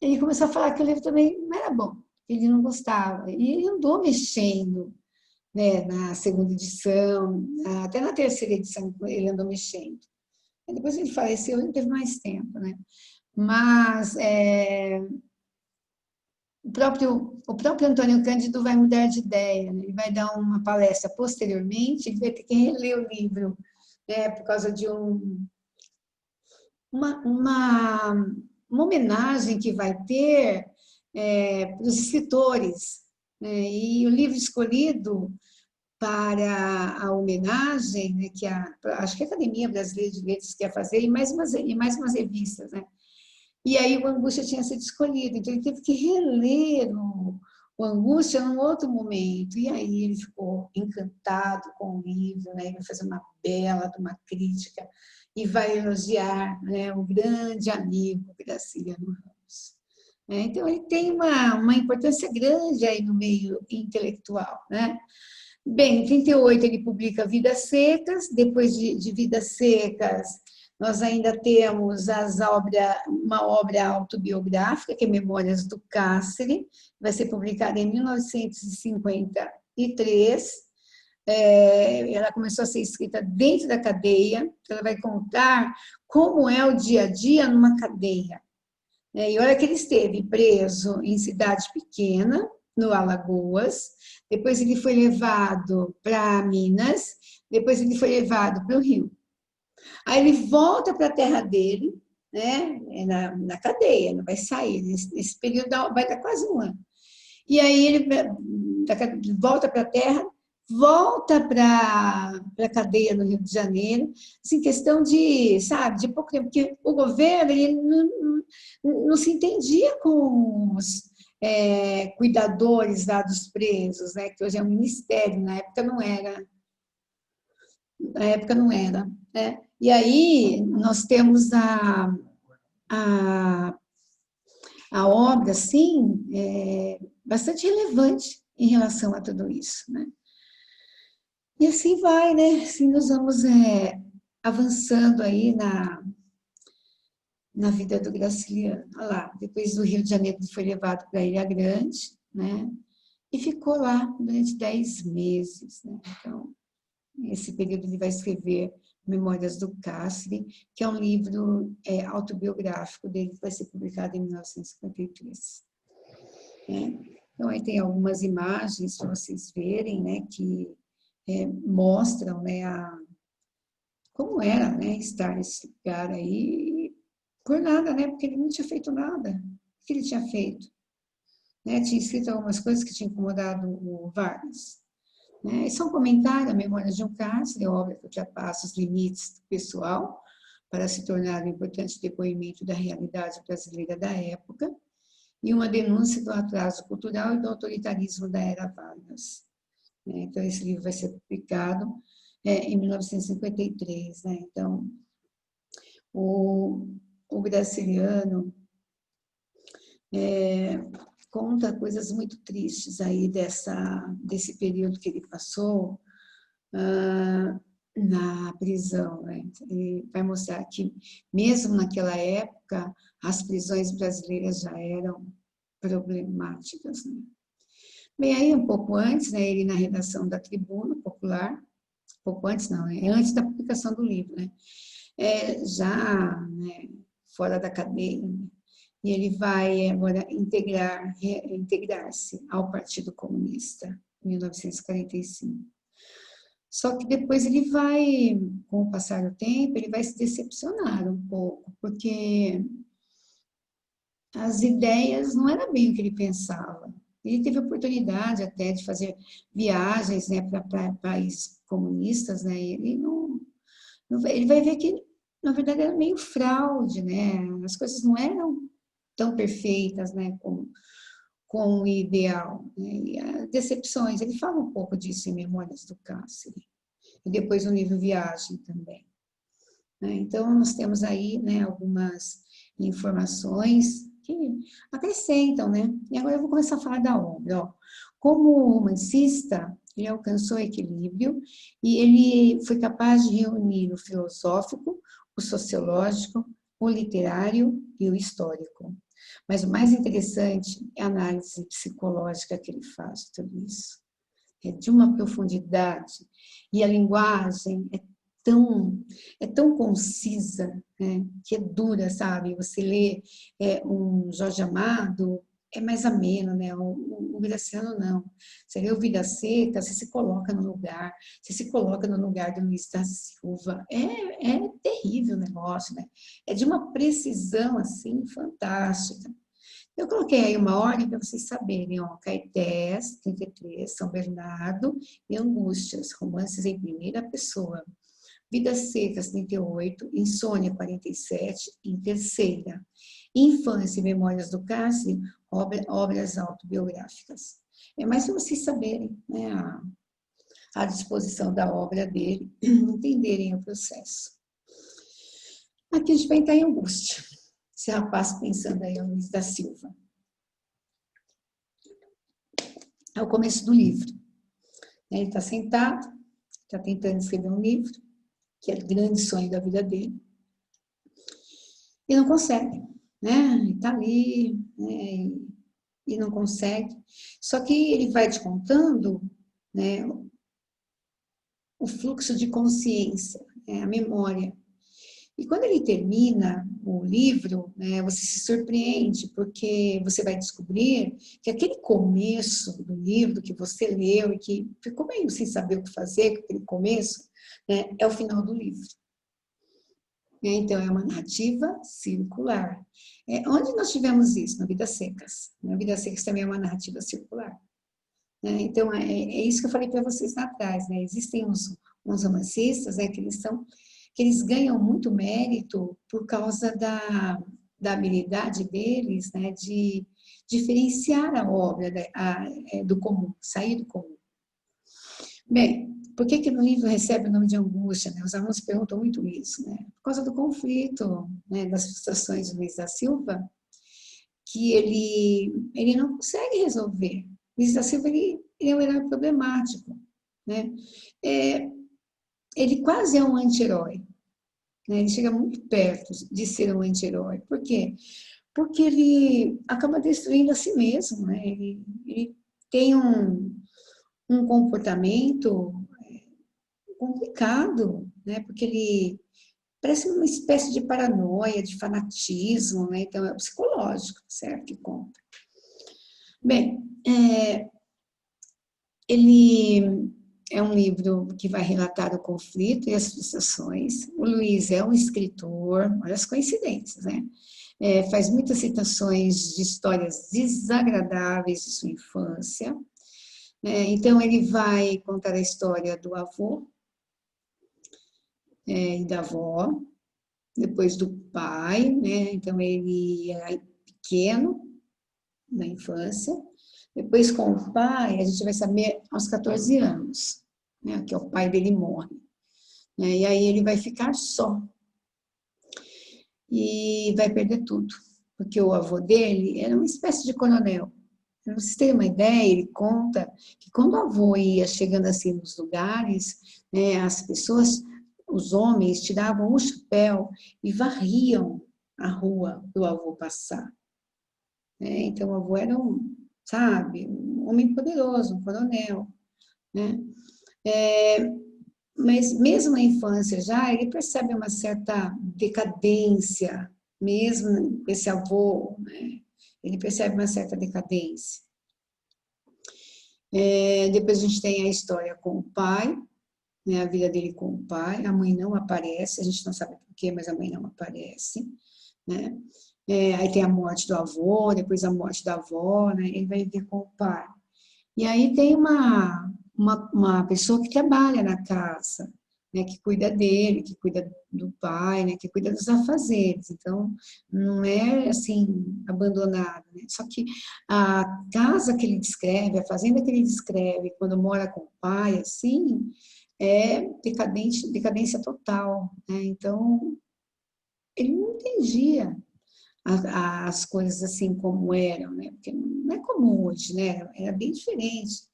ele começou a falar que o livro também não era bom, que ele não gostava. E ele andou mexendo, né, na segunda edição, até na terceira edição ele andou mexendo. E depois ele faleceu, ele teve mais tempo, né? Mas o próprio Antônio Cândido vai mudar de ideia, né? Ele vai dar uma palestra posteriormente, ele vai ter que reler o livro, né, por causa de uma homenagem que vai ter para os escritores. Né? E o livro escolhido para a homenagem, né, acho que a Academia Brasileira de Letras quer fazer, e mais umas revistas. Né? E aí o Angústia tinha sido escolhido, então ele teve que reler o Angústia num outro momento. E aí ele ficou encantado com o livro, né? Ele vai fazer uma bela de uma crítica e vai elogiar, né, o grande amigo Graciliano Ramos. Então, ele tem uma importância grande aí no meio intelectual. Né? Bem, em 38 ele publica Vidas Secas, depois de Vidas Secas, nós ainda temos uma obra autobiográfica, que é Memórias do Cárcere, vai ser publicada em 1953. Ela começou a ser escrita dentro da cadeia, ela vai contar como é o dia a dia numa cadeia. E olha que ele esteve preso em cidade pequena, no Alagoas, depois ele foi levado para Minas, depois ele foi levado para o Rio. Aí ele volta para a terra dele, né, na cadeia, não vai sair, nesse período vai dar quase um ano. E aí ele volta para a terra, volta para a cadeia no Rio de Janeiro, assim, questão de, sabe, de pouco tempo, porque o governo ele não se entendia com os cuidadores lá dos presos, né, que hoje é um ministério, na época não era. Né? E aí nós temos a obra, assim, bastante relevante em relação a tudo isso. Né? E assim vai, né? Assim nós vamos avançando aí na vida do Graciliano. Olha lá, depois do Rio de Janeiro ele foi levado para Ilha Grande, né? E ficou lá durante 10 meses. Né? Então, nesse período ele vai escrever Memórias do Cárcere, que é um livro autobiográfico dele, que vai ser publicado em 1953. Então, aí tem algumas imagens para vocês verem, né, que mostram, né, como era, né, estar nesse lugar aí, por nada, né, porque ele não tinha feito nada. O que ele tinha feito? Né, tinha escrito algumas coisas que tinham incomodado o Vargas. Né? Isso é um comentário, a Memória de um Cárcere, obra que ultrapassa os limites do pessoal para se tornar um importante depoimento da realidade brasileira da época e uma denúncia do atraso cultural e do autoritarismo da era Vargas. Então, esse livro vai ser publicado em 1953. Né? Então, o Graciliano conta coisas muito tristes aí desse período que ele passou na prisão. Né? Ele vai mostrar que, mesmo naquela época, as prisões brasileiras já eram problemáticas. Né? Bem, aí um pouco antes, né, ele na redação da Tribuna Popular, pouco antes não, antes da publicação do livro, né? Já né, fora da cadeia, né? E ele vai agora integrar-se ao Partido Comunista, em 1945. Só que depois ele vai, com o passar do tempo, ele vai se decepcionar um pouco, porque as ideias não era bem o que ele pensava. Ele teve oportunidade até de fazer viagens, né, para países comunistas, né? Ele ele vai ver que na verdade era meio fraude, né? As coisas não eram tão perfeitas, né, com o ideal, né? E as decepções. Ele fala um pouco disso em Memórias do Cárcere e depois no livro Viagem também. Né? Então, nós temos aí, né, algumas informações que acrescentam, né? E agora eu vou começar a falar da obra. Ó. Como romancista, ele alcançou equilíbrio e ele foi capaz de reunir o filosófico, o sociológico, o literário e o histórico. Mas o mais interessante é a análise psicológica que ele faz de tudo isso. É de uma profundidade e a linguagem é tão concisa, né, que é dura, sabe? Você lê um Jorge Amado, é mais ameno, né? O Graciano não. Você lê o Vidas Secas, você se coloca no lugar, você se coloca no lugar do Luiz da Silva. É terrível o negócio, né? É de uma precisão, assim, fantástica. Eu coloquei aí uma ordem para vocês saberem, ó, Caetés, 33, São Bernardo e Angústias, romances em primeira pessoa. Vidas Secas, 38, Insônia, 47, em terceira. Infância e Memórias do Cárcere, obras autobiográficas. É mais para vocês saberem, né, a disposição da obra dele, entenderem o processo. Aqui a gente vai entrar em angústia. Esse rapaz pensando aí, é o Luiz da Silva. É o começo do livro. Ele está sentado, está tentando escrever um livro, que é o grande sonho da vida dele, e não consegue, né? Está ali, né? E não consegue. Só que ele vai te contando, né, o fluxo de consciência, né, a memória. E quando ele termina o livro, né, você se surpreende, porque você vai descobrir que aquele começo do livro que você leu e que ficou meio sem saber o que fazer com aquele começo, né, é o final do livro. Então, é uma narrativa circular. Onde nós tivemos isso? Na Vidas Secas. Na Vidas Secas também é uma narrativa circular. Então, é isso que eu falei para vocês lá atrás. Né? Existem uns romancistas, né, que eles ganham muito mérito por causa da habilidade deles, né, de diferenciar a obra do comum, sair do comum. Bem, por que o livro recebe o nome de angústia? Né? Os alunos perguntam muito isso. Né? Por causa do conflito, né, das frustrações do Luiz da Silva, que ele não consegue resolver. Luiz da Silva ele é um herói problemático. Né? Ele quase é um anti-herói. Né? Ele chega muito perto de ser um anti-herói. Por quê? Porque ele acaba destruindo a si mesmo. Né? Ele tem um comportamento complicado, né? Porque ele parece uma espécie de paranoia, de fanatismo, né? Então é psicológico, certo? Que conta. Bem, ele é um livro que vai relatar o conflito e as frustrações. O Luiz é um escritor, olha as coincidências, né? Faz muitas citações de histórias desagradáveis de sua infância. Então, ele vai contar a história do avô e da avó, depois do pai, né? Então, ele era pequeno, na infância. Depois, com o pai, a gente vai saber aos 14 anos, né? Que o pai dele morre. Né? E aí ele vai ficar só. E vai perder tudo. Porque o avô dele era uma espécie de coronel. Para vocês terem uma ideia, ele conta que quando o avô ia chegando assim nos lugares, né, as pessoas, os homens, tiravam o chapéu e varriam a rua do avô passar. Então, o avô era sabe, um homem poderoso, um coronel. Né? Mas mesmo na infância já, ele percebe uma certa decadência, mesmo esse avô, né? Ele percebe uma certa decadência. Depois a gente tem a história com o pai, né? A vida dele com o pai. A mãe não aparece, a gente não sabe porquê, mas a mãe não aparece. Né? Aí tem a morte do avô, depois a morte da avó, né? Ele vai viver com o pai. E aí tem uma pessoa que trabalha na casa, né, que cuida dele, que cuida do pai, né, que cuida dos afazeres. Então, não é assim, abandonado, né? Só que a casa que ele descreve, a fazenda que ele descreve, quando mora com o pai, assim, é decadência total, né? Então, ele não entendia as coisas assim como eram, né? Porque não é como hoje, né? Era bem diferente.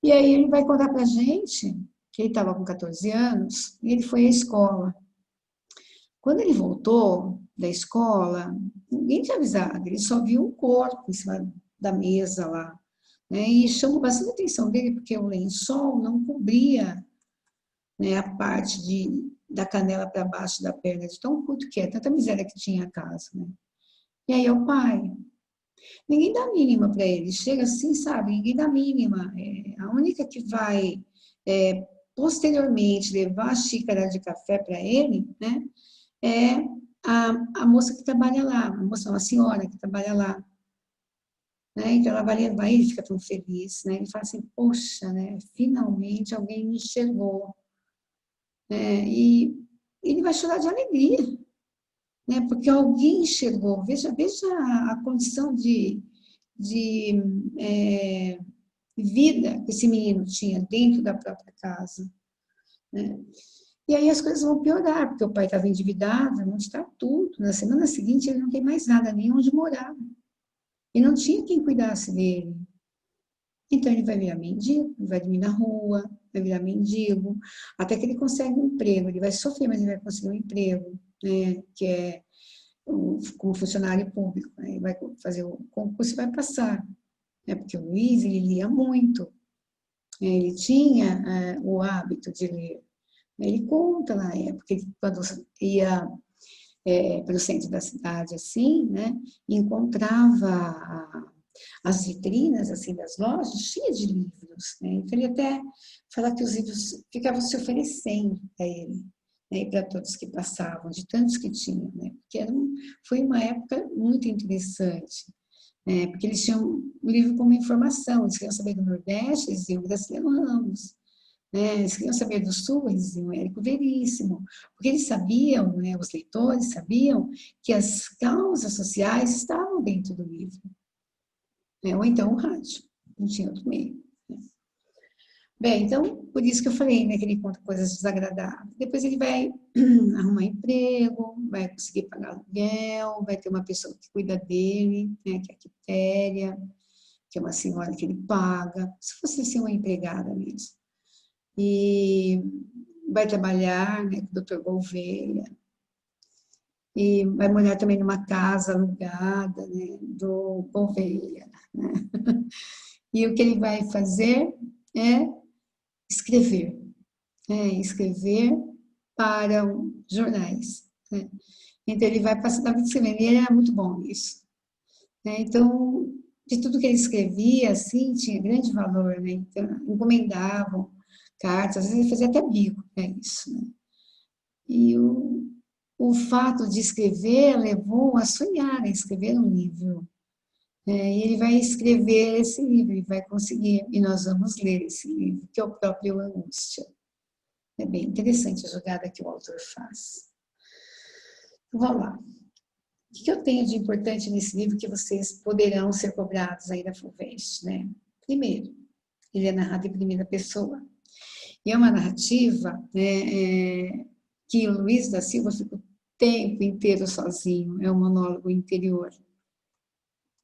E aí ele vai contar pra gente que ele estava com 14 anos e ele foi à escola. Quando ele voltou da escola, ninguém tinha avisado, ele só viu um corpo em cima da mesa lá, né? E chamou bastante atenção dele porque o lençol não cobria, né, a parte da canela para baixo da perna, de tão curto que é, tanta miséria que tinha a casa, né? E aí é o pai. Ninguém dá mínima para ele. Chega assim, sabe? Ninguém dá mínima. A única que vai posteriormente levar a xícara de café para ele, né? É a moça que trabalha lá, a moça, uma senhora que trabalha lá. Né? Então ela vai levar, ele fica tão feliz, né? Ele fala assim, poxa, né? Finalmente alguém me enxergou. E ele vai chorar de alegria, né? Porque alguém enxergou. Veja a condição de vida que esse menino tinha dentro da própria casa, né? E aí as coisas vão piorar, porque o pai estava endividado, não está tudo. Na semana seguinte ele não tem mais nada, nem onde morar. E não tinha quem cuidasse dele. Então ele vai virar mendigo, vai dormir na rua, vai virar mendigo, até que ele consegue um emprego. Ele vai sofrer, mas ele vai conseguir um emprego, né? Que é como funcionário público. Né? Ele vai fazer o concurso e vai passar. Né? Porque o Luiz, ele lia muito. Ele tinha o hábito de ler. Ele conta na época, quando ia para o centro da cidade, assim, né, encontrava as vitrinas, assim, das lojas cheias de livros, né, então ele até fala que os livros ficavam se oferecendo para ele, né, e para todos que passavam, de tantos que tinham, né, porque foi uma época muito interessante, né, porque eles tinham o livro como informação, eles queriam saber do Nordeste, eles iam Graciliano Ramos, né? Eles queriam saber do Sul, eles diziam Érico Veríssimo, porque eles sabiam, né, os leitores sabiam que as causas sociais estavam dentro do livro, né? Ou então o rádio, não tinha outro meio. Né? Bem, então, por isso que eu falei, né, que ele conta coisas desagradáveis. Depois ele vai arrumar emprego, vai conseguir pagar aluguel, vai ter uma pessoa que cuida dele, né, que é a Quitéria, que é uma senhora que ele paga, se fosse assim uma empregada mesmo. E vai trabalhar, né, com o Dr. Gouveia, e vai morar também numa casa alugada, né, do Gouveia, né? E o que ele vai fazer é escrever, né, escrever para jornais, né? Então ele vai passar a vida escrevendo, e ele era muito bom nisso, né? Então, de tudo que ele escrevia, assim, tinha grande valor, né? Então, encomendavam cartas, às vezes ele fazia até bico, é isso, né? E o fato de escrever levou a sonhar em escrever um livro. E ele vai escrever esse livro, e vai conseguir, e nós vamos ler esse livro, que é o próprio Angústia. É bem interessante a jogada que o autor faz. Então, vamos lá. O que eu tenho de importante nesse livro que vocês poderão ser cobrados aí da FUVEST, né? Primeiro, ele é narrado em primeira pessoa. E é uma narrativa, né, que o Luiz da Silva fica o tempo inteiro sozinho, é um monólogo interior.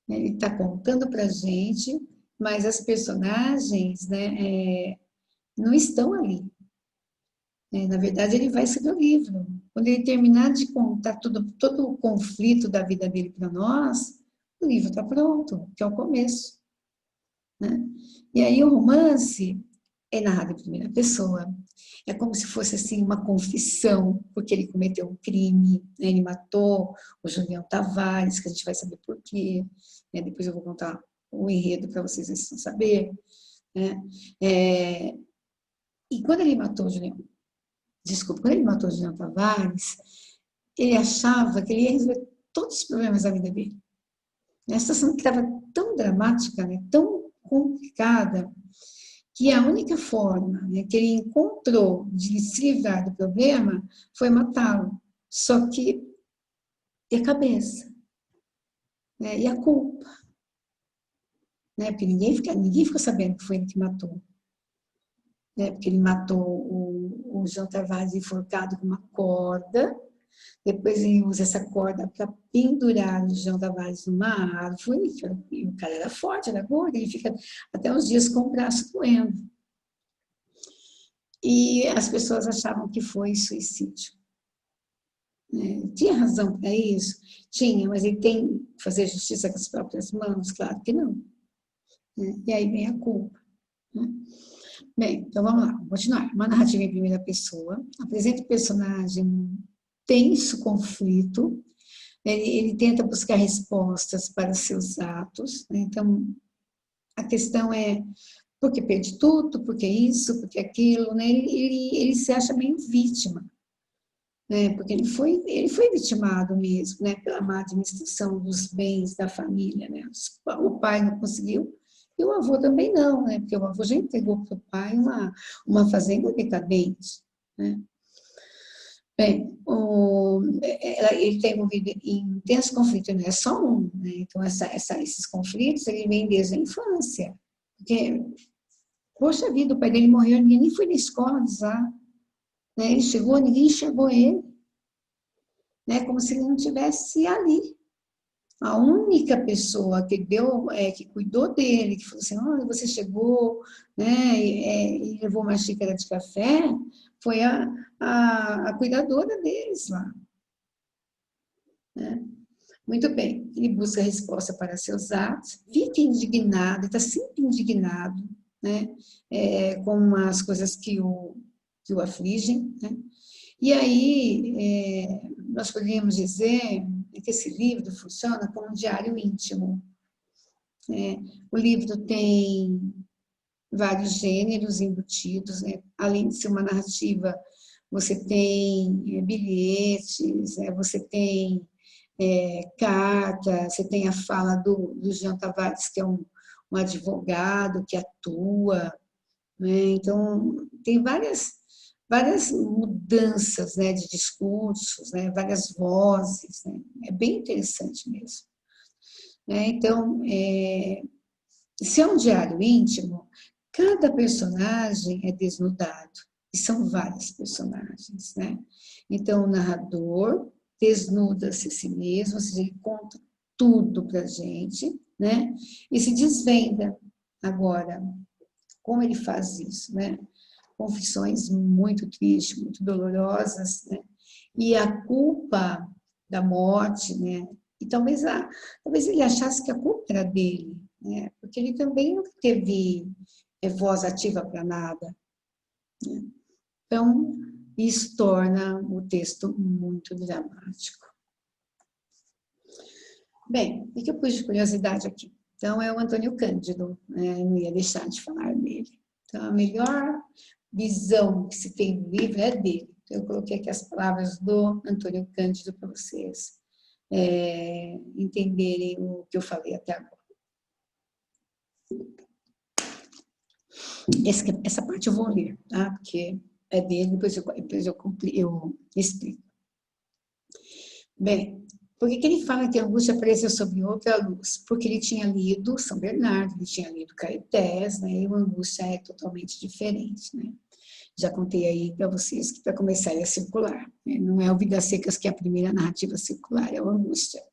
Ele está contando para a gente, mas as personagens, né, não estão ali. Na verdade, ele vai escrever o livro. Quando ele terminar de contar todo o conflito da vida dele para nós, o livro está pronto, que é o começo. Né? E aí o romance é narrado em primeira pessoa. É como se fosse assim uma confissão, porque ele cometeu um crime, né? Ele matou o Julião Tavares, que a gente vai saber por quê. Né? Depois eu vou contar o enredo para vocês saber. Né? E quando ele matou o Julião Tavares, ele achava que ele ia resolver todos os problemas da vida dele. A situação que estava tão dramática, né, tão complicada, que a única forma, né, que ele encontrou de se livrar do problema foi matá-lo. Só que, e a cabeça? Né, e a culpa? Né, porque ninguém ficou sabendo que foi ele que matou. Né, porque ele matou o João Tavares enforcado com uma corda, depois ele usa essa corda para pendurar o João Tavares numa árvore, e o cara era forte, era gordo, ele fica até uns dias com o braço doendo. E as pessoas achavam que foi suicídio. Tinha razão para isso? Tinha, mas ele tem que fazer justiça com as próprias mãos? Claro que não. E aí vem a culpa. Bem, então vamos lá, vamos continuar. Uma narrativa em primeira pessoa, apresenta o personagem tenso conflito, ele tenta buscar respostas para seus atos, né? Então, a questão é por que perde tudo, por que isso, por que aquilo, né? Ele se acha meio vítima, né? Porque ele foi vitimado mesmo, né? Pela má administração dos bens da família, né? O pai não conseguiu, e o avô também não, né? Porque o avô já entregou para o pai uma fazenda decadente, né? Bem, ele está envolvido em intenso conflito, não é só um, né? Então, esses conflitos, ele vem desde a infância. Porque, poxa vida, o pai dele morreu, ninguém nem foi na escola avisar. Né? Ele chegou, ninguém enxergou ele. Né? Como se ele não estivesse ali. A única pessoa que cuidou dele, que falou assim, olha, você chegou, né, e levou uma xícara de café, foi a cuidadora deles lá. Né? Muito bem, ele busca resposta para seus atos, fica indignado, está sempre indignado, né, com as coisas que o afligem, né? E aí, nós poderíamos dizer que esse livro funciona como um diário íntimo. O livro tem vários gêneros embutidos, né? Além de ser uma narrativa, você tem bilhetes, você tem carta, você tem a fala do Jean Tavares, que é um advogado que atua, né? Então, tem várias mudanças, né, de discursos, né, várias vozes, né? É bem interessante mesmo. Né? Então, se é um diário íntimo, cada personagem é desnudado, e são vários personagens, né? Então, o narrador desnuda-se a si mesmo, ou seja, ele conta tudo para a gente, né? E se desvenda. Agora, como ele faz isso, né? Confissões muito tristes, muito dolorosas, né? E a culpa da morte, né? E talvez ele achasse que a culpa era dele, né? Porque ele também nunca teve voz ativa para nada. Né? Então, isso torna o texto muito dramático. Bem, o que eu pus de curiosidade aqui? Então, é o Antônio Cândido, né? Não ia deixar de falar dele. Então, a melhor visão que se tem no livro é dele. Então, eu coloquei aqui as palavras do Antônio Cândido para vocês entenderem o que eu falei até agora. Essa parte eu vou ler, tá? Porque é dele, depois eu explico. Bem, por que ele fala que a angústia apareceu sob outra luz? Porque ele tinha lido São Bernardo, ele tinha lido Caetés, né? E a angústia é totalmente diferente, né? Já contei aí para vocês que para começar a circular, né? Não é o Vidas Secas que é a primeira narrativa circular, é a angústia.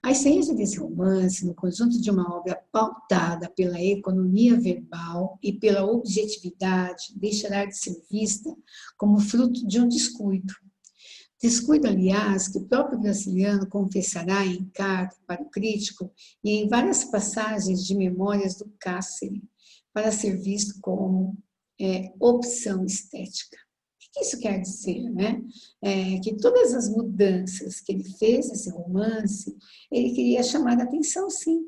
A essência desse romance, no conjunto de uma obra pautada pela economia verbal e pela objetividade, deixará de ser vista como fruto de um descuido. Descuido, aliás, que o próprio Graciliano confessará em carta para o crítico e em várias passagens de Memórias do Cárcere, para ser visto como opção estética. O que isso quer dizer, né? Que todas as mudanças que ele fez nesse romance, ele queria chamar a atenção, sim,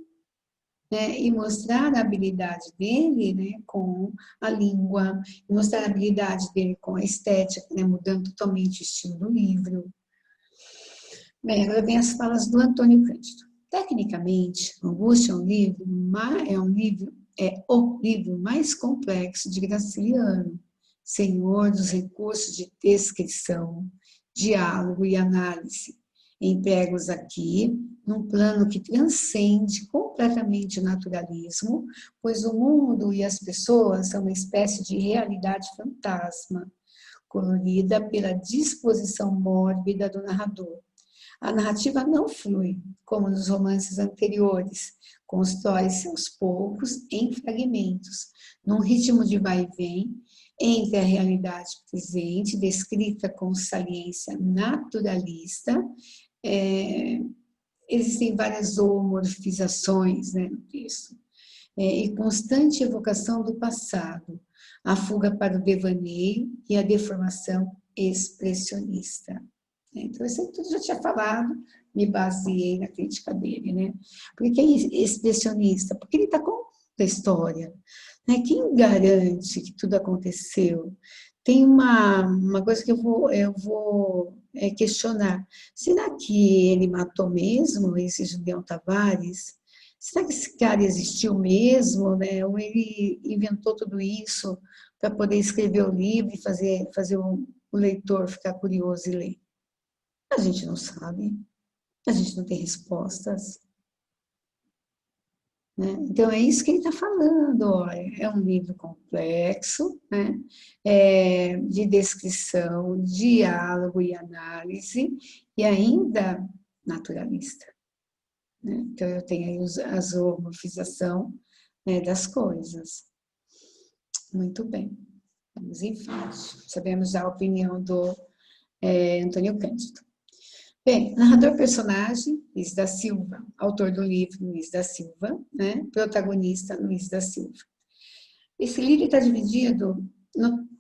né? E mostrar a habilidade dele, né, com a língua, mostrar a habilidade dele com a estética, né, mudando totalmente o estilo do livro. Bem, agora vem as falas do Antônio Cândido. Tecnicamente, Angústia é o livro mais complexo de Graciliano, senhor dos recursos de descrição, diálogo e análise, empregos aqui num plano que transcende completamente o naturalismo, pois o mundo e as pessoas são uma espécie de realidade fantasma, colorida pela disposição mórbida do narrador. A narrativa não flui, como nos romances anteriores, constrói-se aos poucos em fragmentos, num ritmo de vai e vem, entre a realidade presente, descrita com saliência naturalista. Existem várias zoomorfizações, né, no texto, e constante evocação do passado, a fuga para o devaneio e a deformação expressionista. Então, isso tudo já tinha falado, me baseei na crítica dele, né? Por que é expressionista? Porque ele está contando a história. Né? Quem garante que tudo aconteceu? Tem uma coisa que eu vou questionar. Será que ele matou mesmo esse Julião Tavares? Será que esse cara existiu mesmo? Né? Ou ele inventou tudo isso para poder escrever o livro e fazer o leitor ficar curioso e ler? A gente não sabe, a gente não tem respostas. Né? Então, é isso que ele está falando. Olha, é um livro complexo, né? De descrição, diálogo e análise, e ainda naturalista. Né? Então, eu tenho aí a zoomorfização, né, das coisas. Muito bem, vamos em frente. Sabemos já a opinião do Antônio Cândido. Bem, narrador-personagem, Luiz da Silva. Autor do livro, Luiz da Silva. Né? Protagonista, Luiz da Silva. Esse livro está dividido,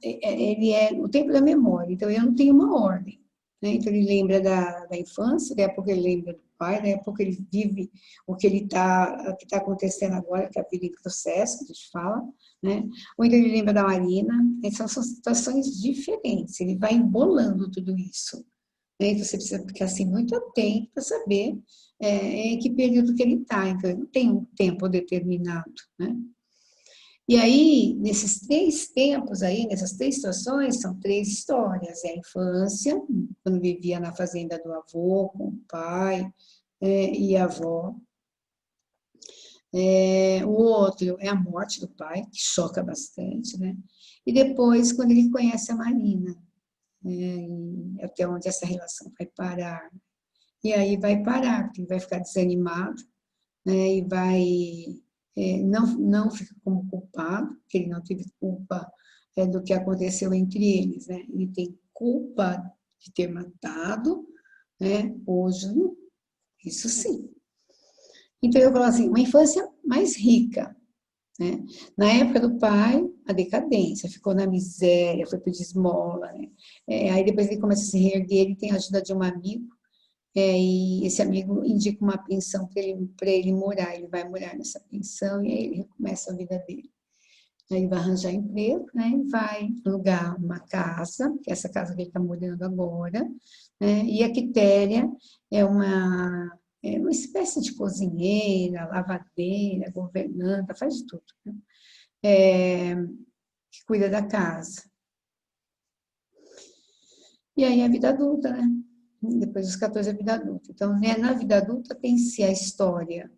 ele é o tempo da memória, então ele não tem uma ordem. Né? Então ele lembra da infância, da época ele lembra do pai, da época ele vive o que está acontecendo agora, que é a vida em processo, que a gente fala. Né? Ou então ele lembra da Marina. São situações diferentes, ele vai embolando tudo isso. Então, você precisa ficar assim, muito atento para saber em que período que ele está. Então, ele não tem um tempo determinado. Né? E aí, nesses 3 tempos aí, nessas 3 situações, são 3 histórias. É a infância, quando vivia na fazenda do avô, com o pai e a avó. O outro é a morte do pai, que choca bastante. Né? E depois, quando ele conhece a Marina. Até onde essa relação vai parar. E aí vai parar, porque ele vai ficar desanimado, né, e vai não fica como culpado, porque ele não teve culpa do que aconteceu entre eles. Né? Ele tem culpa de ter matado, né, hoje, isso sim. Então eu falo assim, uma infância mais rica. Né? Na época do pai, a decadência, ficou na miséria, foi pedir esmola. Né? Aí depois ele começa a se reerguer, ele tem a ajuda de um amigo, e esse amigo indica uma pensão para ele morar. Ele vai morar nessa pensão e aí ele recomeça a vida dele. Aí ele vai arranjar emprego, né? E vai alugar uma casa, que é essa casa que ele está morando agora. Né? E a Quitéria é uma espécie de cozinheira, lavadeira, governanta, faz de tudo. Né? Que cuida da casa. E aí a vida adulta, né? Depois dos 14 a vida adulta. Então, né, na vida adulta tem-se a história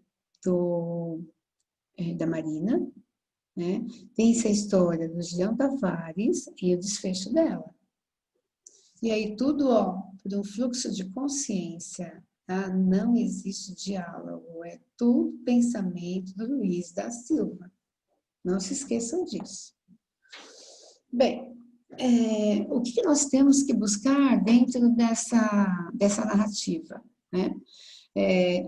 da Marina, né? Tem-se a história do Jean Tavares e o desfecho dela. E aí tudo, por um fluxo de consciência, tá? Não existe diálogo, é tudo pensamento do Luiz da Silva. Não se esqueçam disso. Bem, o que nós temos que buscar dentro dessa narrativa? Né?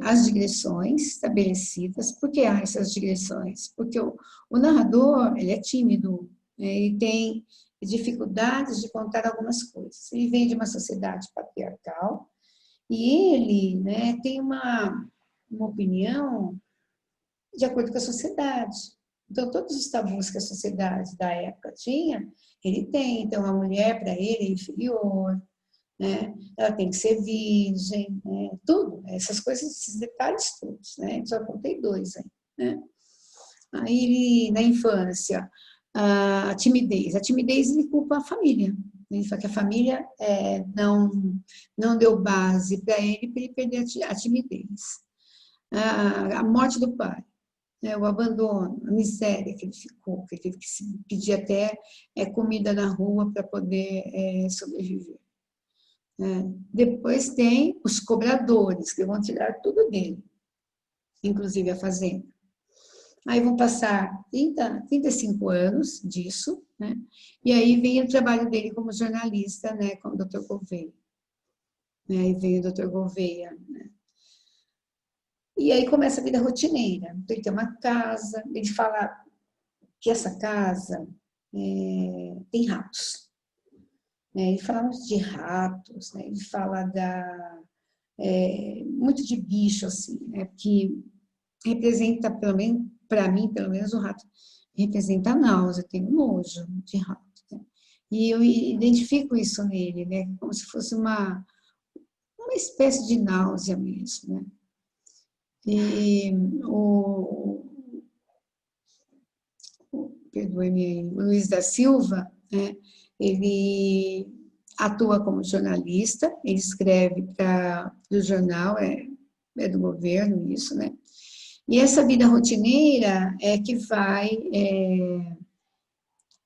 As digressões estabelecidas. Por que há essas digressões? Porque o narrador, ele é tímido, né? Ele tem dificuldades de contar algumas coisas. Ele vem de uma sociedade patriarcal e ele, né, tem uma opinião de acordo com a sociedade. Então, todos os tabus que a sociedade da época tinha, ele tem. Então, a mulher, para ele, é inferior, né? Ela tem que ser virgem, né? Tudo, essas coisas, esses detalhes todos, né? Só contei dois aí, né? Aí, na infância, a timidez. A timidez ele culpa a família. Ele fala que a família não deu base para ele perder a timidez. A morte do pai, né, o abandono, a miséria que ele ficou, que ele teve que pedir até comida na rua para poder sobreviver. Depois tem os cobradores, que vão tirar tudo dele, inclusive a fazenda. Aí vão passar 35 anos disso, né? E aí vem o trabalho dele como jornalista, né, com o Dr. Gouveia. Né? E vem o Dr. Gouveia, né? E aí começa a vida rotineira. Então, ele tem uma casa, ele fala que essa casa tem ratos. Né? Ele fala muito de ratos, né? Ele fala muito de bicho, assim, né? Que representa, para mim, pelo menos, o rato representa a náusea, eu tenho nojo de rato. Né? E eu identifico isso nele, né? Como se fosse uma espécie de náusea mesmo, né? E perdoe-me, Luiz da Silva, né? Ele atua como jornalista, ele escreve para o jornal, é do governo isso, né? E essa vida rotineira é que vai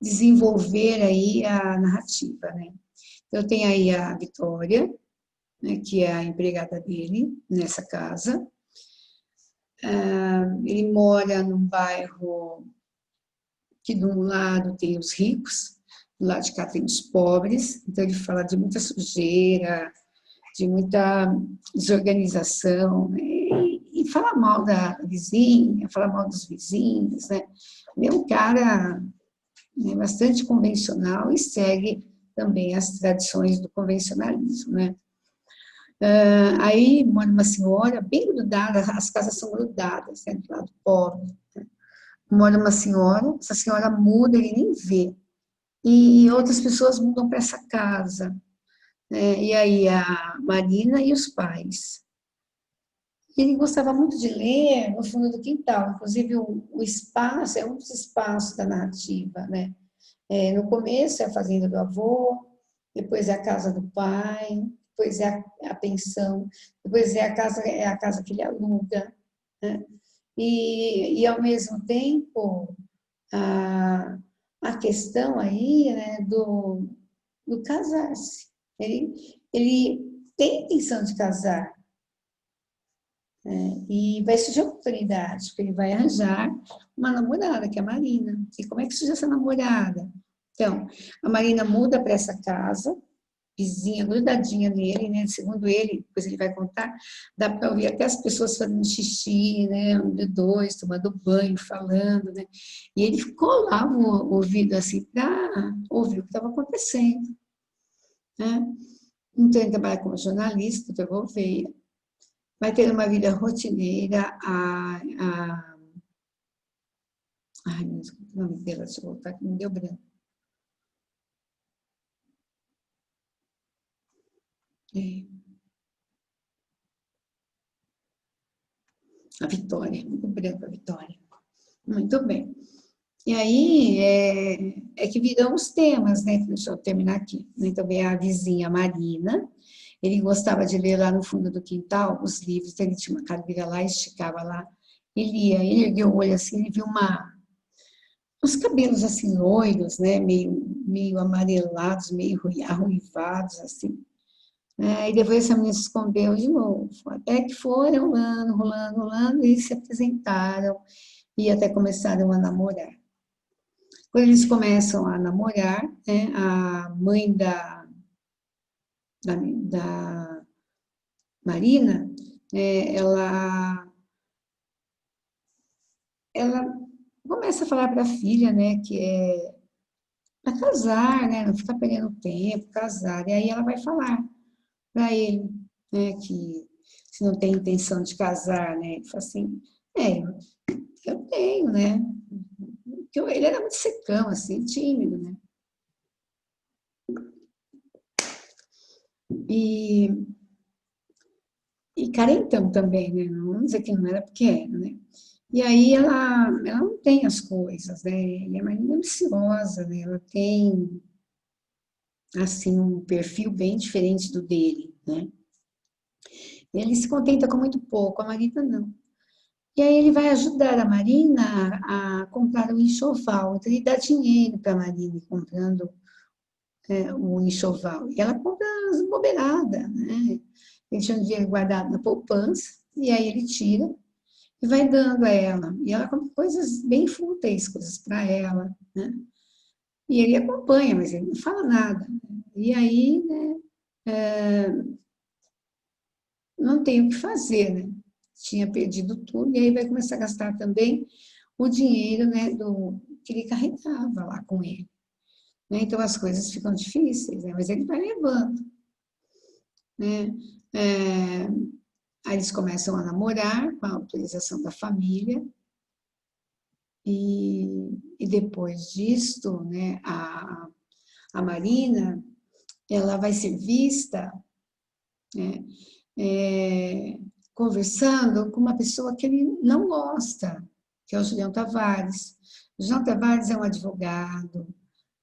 desenvolver aí a narrativa, né? Eu tenho aí a Vitória, né, que é a empregada dele nessa casa. Ele mora num bairro que de um lado tem os ricos, do lado de cá tem os pobres, então ele fala de muita sujeira, de muita desorganização, né? E fala mal da vizinha, fala mal dos vizinhos, né? Ele é um cara, né, bastante convencional e segue também as tradições do convencionalismo, né? Aí mora uma senhora bem grudada, as casas são grudadas, né, do lado pobre. Né? Mora uma senhora, essa senhora muda, ele nem vê. E outras pessoas mudam para essa casa. Né? E aí a Marina e os pais. Ele gostava muito de ler no fundo do quintal, inclusive o espaço é um dos espaços da narrativa, né? No começo é a fazenda do avô, depois é a casa do pai, depois é a pensão, depois é a casa que ele aluga, né? E ao mesmo tempo, a, a questão aí, né, do casar-se. Ele tem intenção de casar, né, e vai surgir oportunidade, porque ele vai arranjar uma namorada, que é a Marina. E como é que surge essa namorada? Então, a Marina muda para essa casa, vizinha, grudadinha nele, né? Segundo ele, depois ele vai contar, dá para ouvir até as pessoas fazendo xixi, né? Um de dois, tomando banho, falando, né? E ele colava o ouvido assim para ouvir o que estava acontecendo, né? Então, ele trabalha como jornalista, doutor Gouveia, vai ter uma vida rotineira, ai, meu Deus, o nome dela, deixa eu voltar que me deu branco. A Vitória, muito branco a Vitória. Muito bem. E aí que virão os temas, né? Deixa eu terminar aqui. Então, vem a vizinha Marina, ele gostava de ler lá no fundo do quintal os livros, então ele tinha uma cadeira lá, esticava lá, e lia. Ele ergueu o olho assim, ele viu uns cabelos assim loiros, né? Meio amarelados, meio arruivados, assim. E depois essa menina se escondeu de novo. Até que foram rolando, rolando, rolando, e se apresentaram e até começaram a namorar. Quando eles começam a namorar, né, a mãe da Marina, ela começa a falar para a filha, né, que é para casar, né, não ficar perdendo tempo, casar. E aí ela vai falar para ele, né, que se não tem intenção de casar, né, ele fala assim, eu tenho, né, porque ele era muito secão, assim, tímido, né. E, e carentão também, né? Não vamos dizer que não era porque era, né? E aí ela não tem as coisas, né? E a Marina é ambiciosa, né? Ela tem, assim, um perfil bem diferente do dele, né? Ele se contenta com muito pouco, a Marina não. E aí ele vai ajudar a Marina a comprar o enxoval. Então ele dá dinheiro para a Marina ir comprando o enxoval. E ela compra as bobeiradas, né? Ele tinha um dinheiro guardado na poupança, e aí ele tira e vai dando a ela. E ela compra coisas bem fúteis, coisas para ela, né? E ele acompanha, mas ele não fala nada. E aí, né, não tem o que fazer, né? Tinha perdido tudo, e aí vai começar a gastar também o dinheiro, né, que ele carregava lá com ele. Né? Então as coisas ficam difíceis, né? Mas ele vai levando, né? É, aí eles começam a namorar com a autorização da família, e depois disto, né, a Marina, ela vai ser vista, né, conversando com uma pessoa que ele não gosta, que é o Julião Tavares. O Julião Tavares é um advogado,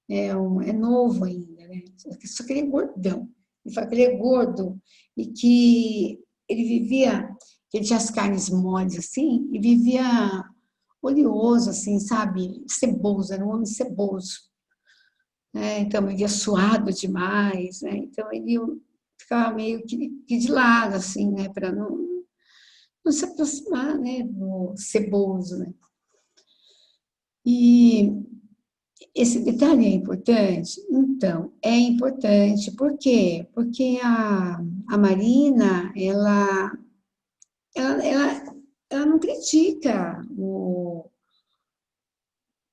é novo ainda, né? Só que ele é gordão. Ele fala que ele é gordo e que ele vivia, que ele tinha as carnes moles assim, e vivia oleoso, assim, sabe? Ceboso, era um homem ceboso. Né? Então, vivia suado demais, né? Então, ele ficava meio que de lado, assim, né? Para não se aproximar, né? Do ceboso, né? E esse detalhe é importante? Então, é importante, por quê? Porque a Marina, ela, ela, ela não critica o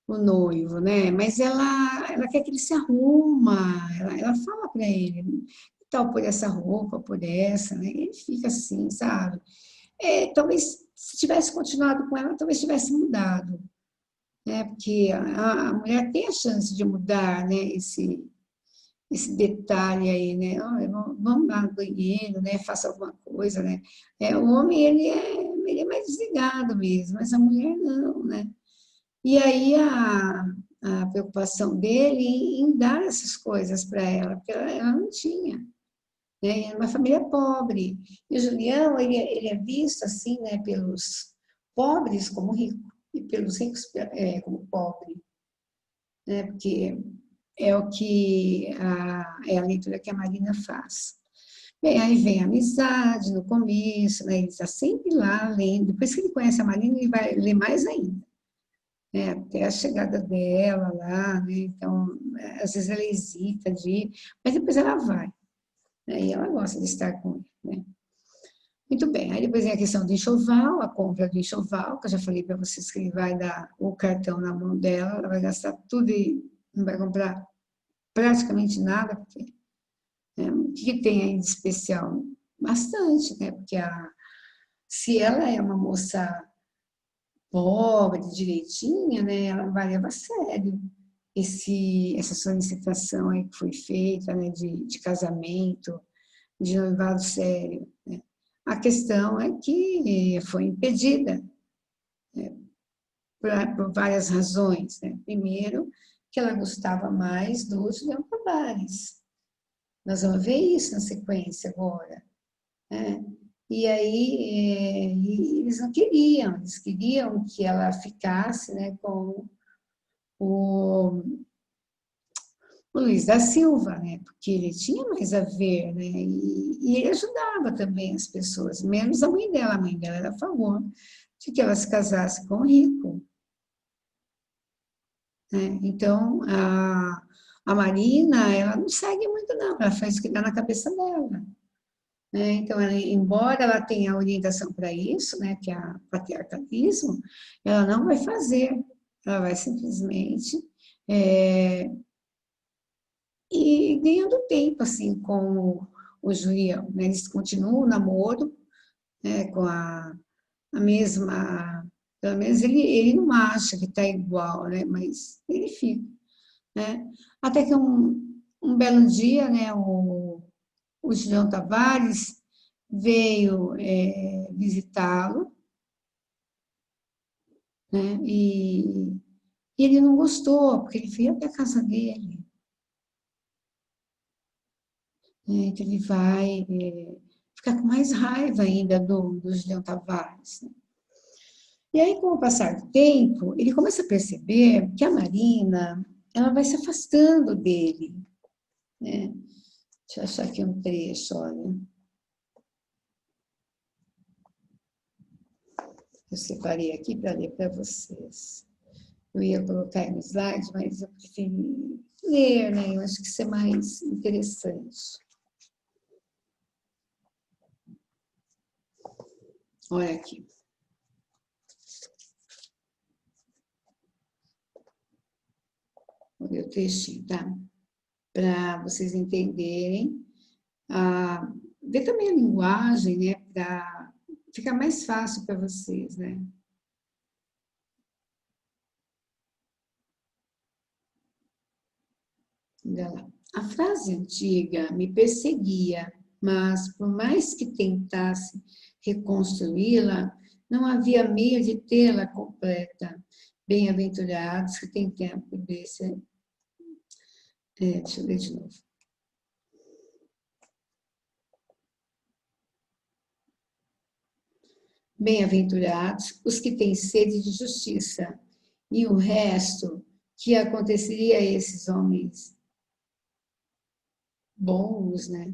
noivo, né? Mas ela quer que ele se arruma, ela fala para ele, que tal por essa roupa, por essa, né? E ele fica assim, sabe? Talvez se tivesse continuado com ela, talvez tivesse mudado, né? Porque a mulher tem a chance de mudar, né? Esse detalhe aí, né? Oh, vamos lá no banheiro, né? Faça alguma coisa, né? O homem, ele é mais desligado mesmo, mas a mulher não, né? E aí a preocupação dele em dar essas coisas para ela, porque ela não tinha, né? Era uma família pobre. E o Julião, ele é visto assim, né, pelos pobres como rico e pelos ricos como pobre, né? Porque é o que é a leitura que a Marina faz. Bem, aí vem a amizade no começo, né? Ele está sempre lá lendo. Depois que ele conhece a Marina, ele vai ler mais ainda, né? Até a chegada dela lá, né? Então, às vezes ela hesita de ir, mas depois ela vai, né? E ela gosta de estar com ele, né? Muito bem, aí depois vem a questão do enxoval, a compra do enxoval, que eu já falei para vocês que ele vai dar o cartão na mão dela, ela vai gastar tudo e não vai comprar praticamente nada, porque o que tem aí de especial? Bastante, né? Porque se ela é uma moça pobre, direitinha, né? Ela não vai levar a sério essa solicitação aí que foi feita, né? De casamento, de noivado sério, né? A questão é que foi impedida, né? Por várias razões, né? Primeiro, que ela gostava mais do Julião Tavares. Nós vamos ver isso na sequência agora, né? E aí eles não queriam, eles queriam que ela ficasse, né, com o, o Luiz da Silva, né, porque ele tinha mais a ver, né, e ele ajudava também as pessoas, menos a mãe dela era a favor de que ela se casasse com o rico, né? Então a Marina, ela não segue muito não, ela faz o que dá na cabeça dela. Né? Então, embora ela tenha orientação para isso, né, que é o patriarcalismo, ela não vai fazer, ela vai simplesmente ir ganhando tempo, assim, com o Julião. Né? Eles continuam o namoro, né, com a mesma... Pelo menos ele não acha que está igual, né, mas ele fica. Né? Até que um belo dia, né, o o João Tavares veio visitá-lo, né? E ele não gostou, porque ele veio até a casa dele. Então, ele vai ficar com mais raiva ainda do João Tavares, né? E aí, com o passar do tempo, ele começa a perceber que a Marina, ela vai se afastando dele, né? Deixa eu achar aqui um trecho, olha. Eu separei aqui para ler para vocês. Eu ia colocar aí no slide, mas eu preferi ler, né? Eu acho que isso é mais interessante. Olha aqui. Vou ler o trechinho, tá? Para vocês entenderem. Ver também a linguagem, né? Para ficar mais fácil para vocês, né? Olha lá. A frase antiga me perseguia, mas por mais que tentasse reconstruí-la, não havia meio de tê-la completa. Bem-aventurados que têm tempo desse. Deixa eu ler de novo. Bem-aventurados os que têm sede de justiça, e o resto, que aconteceria a esses homens bons, né?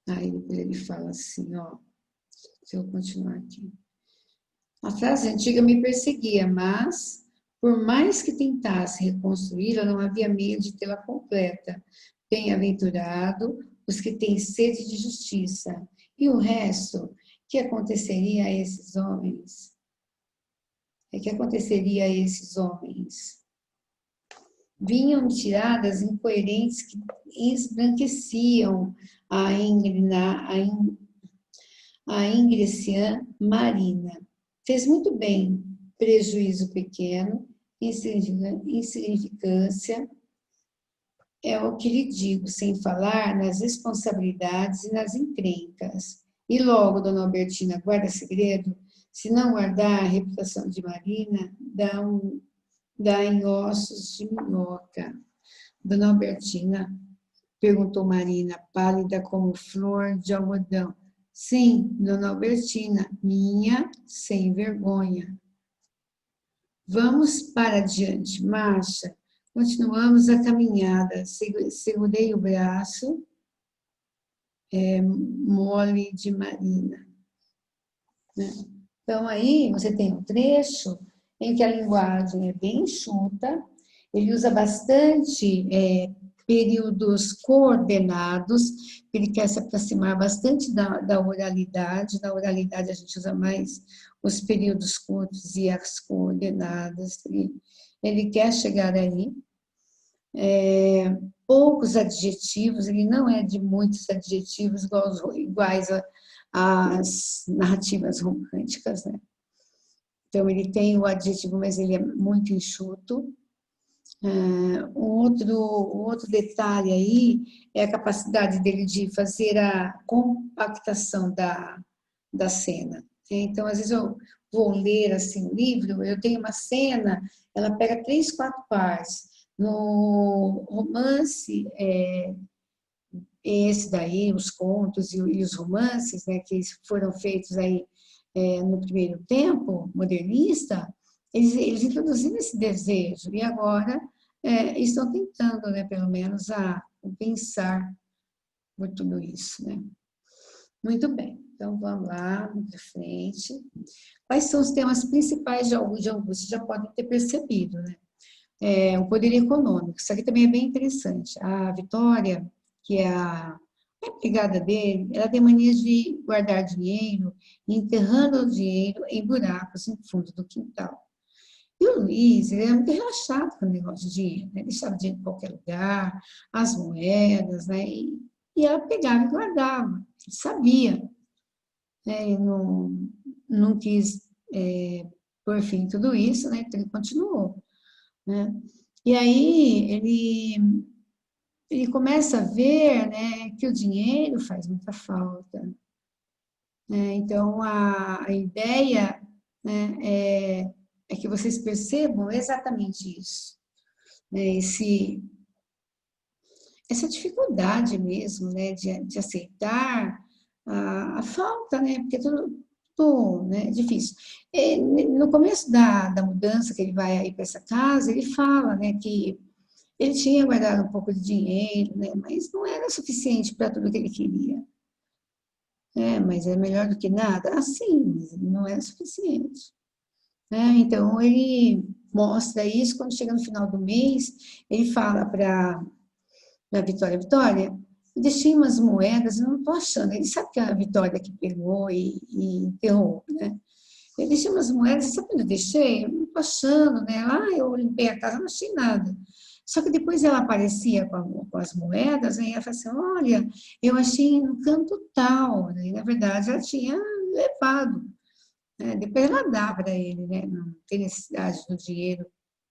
Aí ele fala assim, ó, se eu continuar aqui. A frase antiga me perseguia, mas, por mais que tentasse reconstruí-la, não havia meio de tê-la completa. Bem-aventurado os que têm sede de justiça. E o resto, que aconteceria a esses homens? Que aconteceria a esses homens? Vinham tiradas incoerentes que embranqueciam a ingressiã marina. Fez muito bem, prejuízo pequeno, insignificância, é o que lhe digo, sem falar nas responsabilidades e nas encrencas. E logo, dona Albertina, guarda segredo, se não guardar a reputação de Marina, dá em ossos de minhoca. Dona Albertina, perguntou Marina, pálida como flor de algodão. Sim, dona Albertina, minha sem vergonha. Vamos para diante, marcha. Continuamos a caminhada. Segurei o braço mole de Marina. Então, aí você tem um trecho em que a linguagem é bem enxuta, ele usa bastante períodos coordenados, ele quer se aproximar bastante da oralidade. Na oralidade, a gente usa mais os períodos curtos e as coordenadas. Ele quer chegar aí. Poucos adjetivos, ele não é de muitos adjetivos iguais às narrativas românticas, né? Então, ele tem o adjetivo, mas ele é muito enxuto. Outro detalhe aí é a capacidade dele de fazer a compactação da cena. Então, às vezes eu vou ler assim, um livro, eu tenho uma cena, ela pega 3, 4 partes. No romance, esse daí, os contos e os romances, né, que foram feitos aí no primeiro tempo, modernista, eles introduziram esse desejo e agora estão tentando, né, pelo menos, a pensar por tudo isso, né? Muito bem, então vamos lá, para frente. Quais são os temas principais de Augusto? Vocês já podem ter percebido, né? O poder econômico, isso aqui também é bem interessante. A Vitória, que é a empregada dele, ela tem mania de guardar dinheiro, enterrando o dinheiro em buracos em fundo do quintal. E o Luiz, ele é muito relaxado com o negócio de dinheiro, né? Ele deixava dinheiro em qualquer lugar, as moedas, né? E ela pegava e guardava, ele sabia, né? Ele não quis pôr fim em tudo isso, né? Então ele continuou, né? E aí ele começa a ver, né, que o dinheiro faz muita falta. Né? Então, a ideia, né, é que vocês percebam exatamente isso. Né? Essa dificuldade mesmo, né, de aceitar a falta, né, porque tudo né, é difícil. No começo da mudança que ele vai aí para essa casa, ele fala, né, que ele tinha guardado um pouco de dinheiro, né, mas não era suficiente para tudo que ele queria. Mas é melhor do que nada? Ah, sim, mas não é suficiente. Então, ele mostra isso, quando chega no final do mês, ele fala para a Vitória, Vitória, eu deixei umas moedas, eu não estou achando. Ele sabe que é a Vitória que pegou e enterrou, né? Eu deixei umas moedas, sabe onde eu deixei? Eu não estou achando, né? Lá eu limpei a casa, não achei nada. Só que depois ela aparecia com as moedas, aí ela falou assim, olha, eu achei no canto tal, né? E, na verdade, ela tinha levado. Né? Depois ela dá para ele, né? Não tem necessidade do dinheiro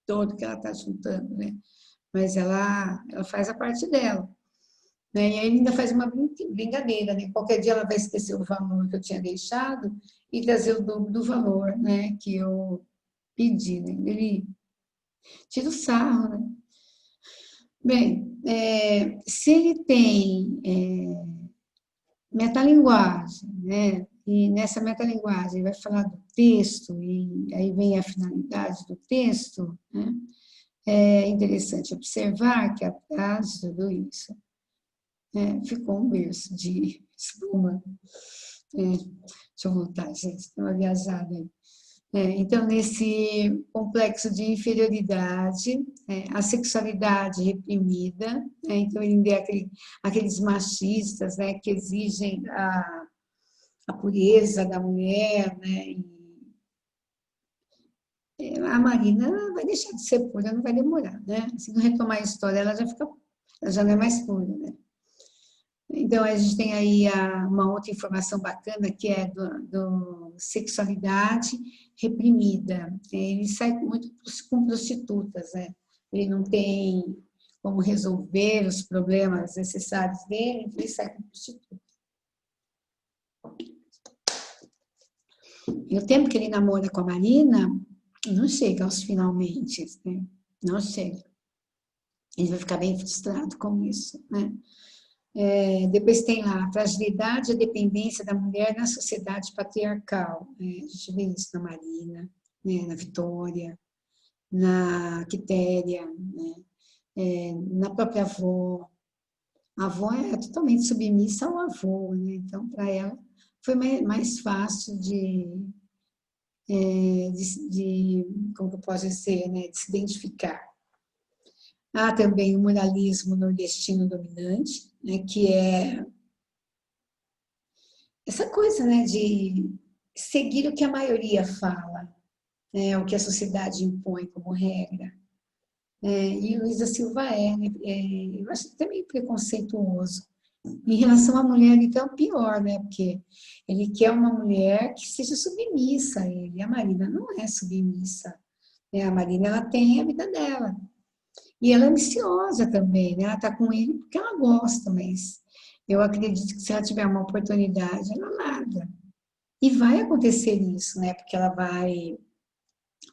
todo que ela está juntando, né? Mas ela faz a parte dela. Né? E ainda faz uma brincadeira, né? Qualquer dia ela vai esquecer o valor que eu tinha deixado e trazer o dobro do valor, né? Que eu pedi, né? Ele tira o sarro, né? Bem, se ele tem metalinguagem, né? E nessa metalinguagem vai falar do texto, e aí vem a finalidade do texto, né? É interessante observar que atrás de tudo isso ficou um berço de espuma. Deixa eu voltar, gente, tem uma viajada aí. Então, nesse complexo de inferioridade, a sexualidade reprimida, então ele vê aqueles machistas, né, que exigem a pureza da mulher, né, e a Marina vai deixar de ser pura, não vai demorar, né? Se não retomar a história, ela já não é mais pura, né? Então, a gente tem aí uma outra informação bacana, que é do sexualidade reprimida. Ele sai muito com prostitutas, né? Ele não tem como resolver os problemas necessários dele, então ele sai com prostituta. E o tempo que ele namora com a Marina, não chega aos finalmente, né? Não chega. Ele vai ficar bem frustrado com isso, né? Depois tem lá a fragilidade e a dependência da mulher na sociedade patriarcal. A gente vê isso na Marina, né, na Vitória, na Quitéria, né, na própria avó. A avó é totalmente submissa ao avô, né? Então, para ela, foi mais fácil como eu posso dizer, né, de se identificar. Há também o moralismo nordestino dominante, né, que é essa coisa, né, de seguir o que a maioria fala, né, o que a sociedade impõe como regra. E o Luiz da Silva né, eu acho também preconceituoso. Em relação à mulher, então, pior, né, porque ele quer uma mulher que seja submissa a ele. A Marina não é submissa. Né? A Marina, ela tem a vida dela. E ela é ambiciosa também, né? Ela está com ele porque ela gosta, mas eu acredito que se ela tiver uma oportunidade, ela larga. E vai acontecer isso, né? Porque ela vai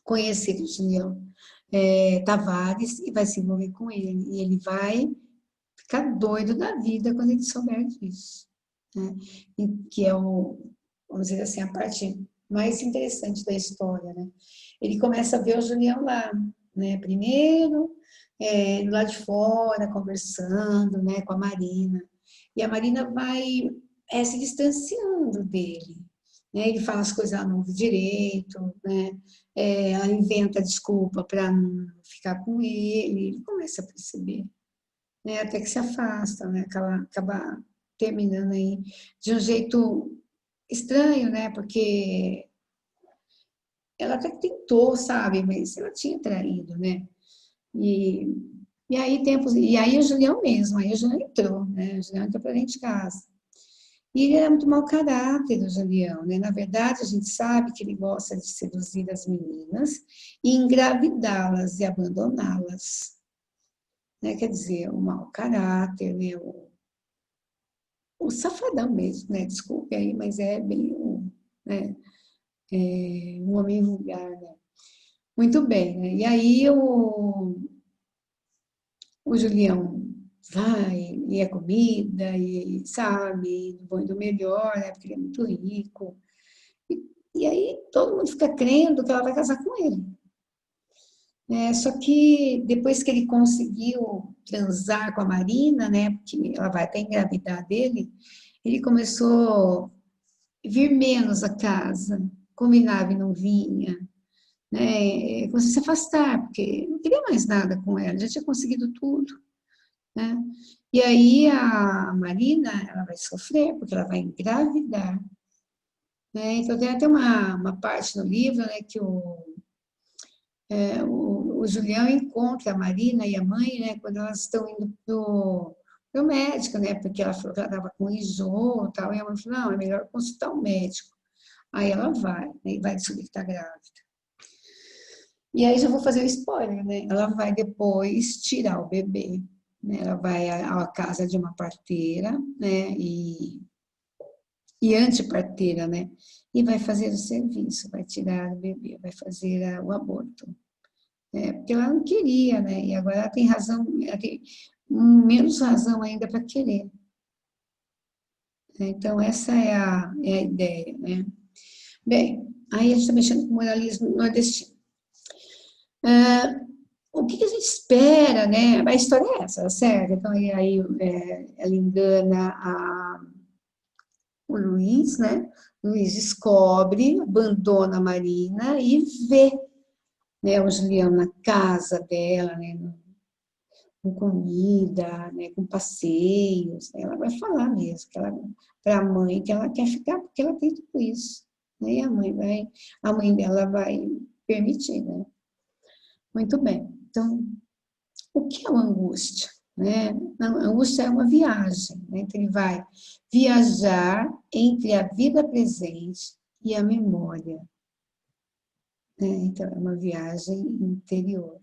conhecer o Julião Tavares e vai se envolver com ele. E ele vai ficar doido da vida quando ele souber disso. Né? E que é vamos dizer assim, a parte mais interessante da história, né? Ele começa a ver o Julião lá, né? Primeiro, lá de fora, conversando, né, com a Marina. E a Marina vai se distanciando dele. Né? Ele fala as coisas lá não direito, né? Ela inventa desculpa para não ficar com ele começa a perceber. Né? Até que se afasta, né? Acaba terminando aí de um jeito estranho, né? Porque ela até tentou, sabe? Mas ela tinha traído, né? E, e aí o Julião mesmo, aí o Julião entrou, né? O Julião entrou para dentro de casa. E ele era muito mau caráter, o Julião, né? Na verdade, a gente sabe que ele gosta de seduzir as meninas e engravidá-las e abandoná-las. né? Quer dizer, o mau caráter, né? O safadão mesmo, né? Desculpe aí, mas é bem né? Um homem vulgar, né? Muito bem, né? E aí o Julião vai, e é comida, e sabe, do bom e do melhor, né? Porque ele é muito rico. E aí todo mundo fica crendo que ela vai casar com ele. Só que depois que ele conseguiu transar com a Marina, né? Porque ela vai até engravidar dele, ele começou a vir menos a casa, combinava e não vinha, né? Começou a se afastar, porque não queria mais nada com ela, já tinha conseguido tudo, né? E aí a Marina, ela vai sofrer, porque ela vai engravidar, né? Então tem até uma parte no livro, né, que o Julião encontra a Marina e a mãe, né, quando elas estão indo pro médico, né, porque ela falou que ela estava com enjoo e tal, e a mãe falou, não, é melhor consultar o médico. Aí ela vai, né, e vai descobrir que está grávida. E aí já vou fazer o spoiler, né? Ela vai depois tirar o bebê, né? Ela vai à casa de uma parteira, né? E antiparteira, né? E vai fazer o serviço, vai tirar o bebê, vai fazer o aborto. Né? Porque ela não queria, né? E agora ela tem razão, ela tem menos razão ainda para querer. Então, essa é a ideia, né? Bem, aí a gente está mexendo com o moralismo nordestino. O que a gente espera, né? A história é essa, certo? Então, aí ela engana o Luiz, né? O Luiz descobre, abandona a Marina e vê, né, o Julião na casa dela, né? Com comida, né? Com passeios. Ela vai falar mesmo que para a mãe que ela quer ficar porque ela tem tudo isso. Né? E a mãe dela vai permitir, né? Muito bem. Então, o que é uma angústia? Né? A angústia é uma viagem, né? Então ele vai viajar entre a vida presente e a memória. Né? Então, é uma viagem interior.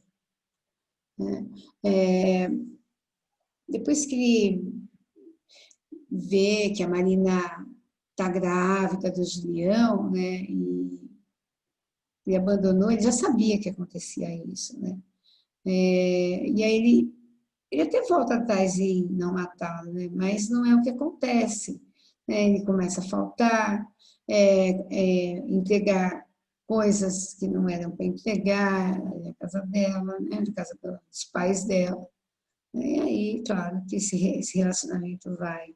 Né? Depois que ele vê que a Marina está grávida do Julião, né? E abandonou, ele já sabia que acontecia isso, né? E aí ele até volta atrás em não matá-lo, né? Mas não é o que acontece. Né? Ele começa a faltar, entregar coisas que não eram para entregar na casa dela, né? Na casa dos pais dela. E aí, claro, que esse relacionamento vai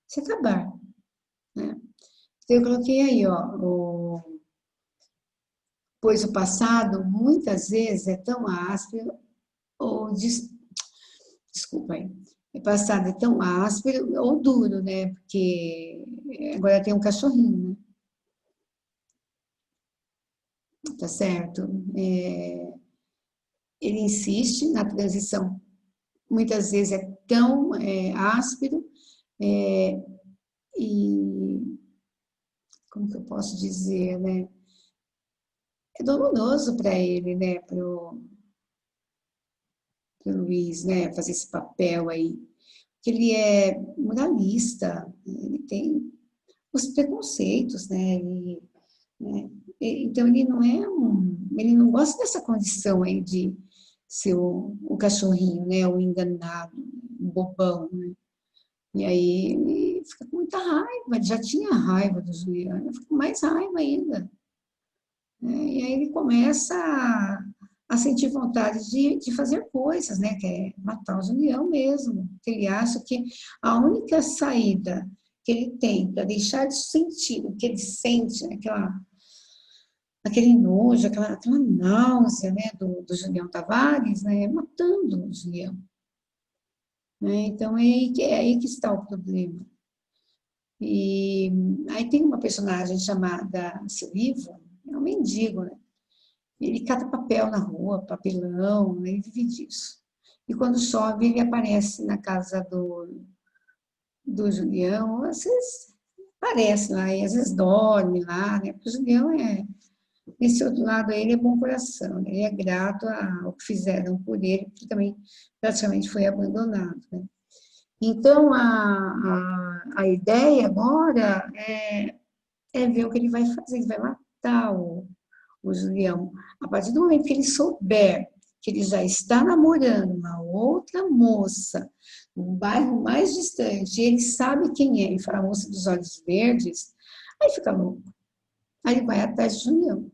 se acabar. Né? Então, eu coloquei aí, ó, pois o passado muitas vezes é tão áspero ou desculpa aí, o passado é tão áspero ou duro, né? Porque agora tem um cachorrinho, né? Tá certo? Ele insiste na transição, muitas vezes é tão áspero e como que eu posso dizer, né? É doloroso para ele, né? Para o Luiz, né? Fazer esse papel aí. Porque ele é moralista, ele tem os preconceitos, né? Né? Então ele não ele não gosta dessa condição aí de ser o cachorrinho, né? O enganado, o bobão, né? E aí ele fica com muita raiva, ele já tinha raiva do Juliano, fica com mais raiva ainda. Né? E aí ele começa a sentir vontade de fazer coisas, né? Que é matar o Julião mesmo. Ele acha que a única saída que ele tem para deixar de sentir o que ele sente, né? Aquele nojo, aquela náusea, né? do Julião Tavares, né? Matando o Julião. Né? Então é aí que está o problema. E aí tem uma personagem chamada Silvio, é um mendigo, né? Ele cata papel na rua, papelão, né? Ele vive disso. E quando chove, ele aparece na casa do Julião, às vezes aparece lá, e às vezes dorme lá, né? Porque o Julião Esse outro lado aí, ele é bom coração, né? Ele é grato ao que fizeram por ele, porque também praticamente foi abandonado, né? Então, a ideia agora é ver o que ele vai fazer, ele vai matar o Julião. A partir do momento que ele souber que ele já está namorando uma outra moça, num bairro mais distante, e ele sabe quem é, e fala a moça dos olhos verdes, aí fica louco. Aí ele vai atrás de Julião.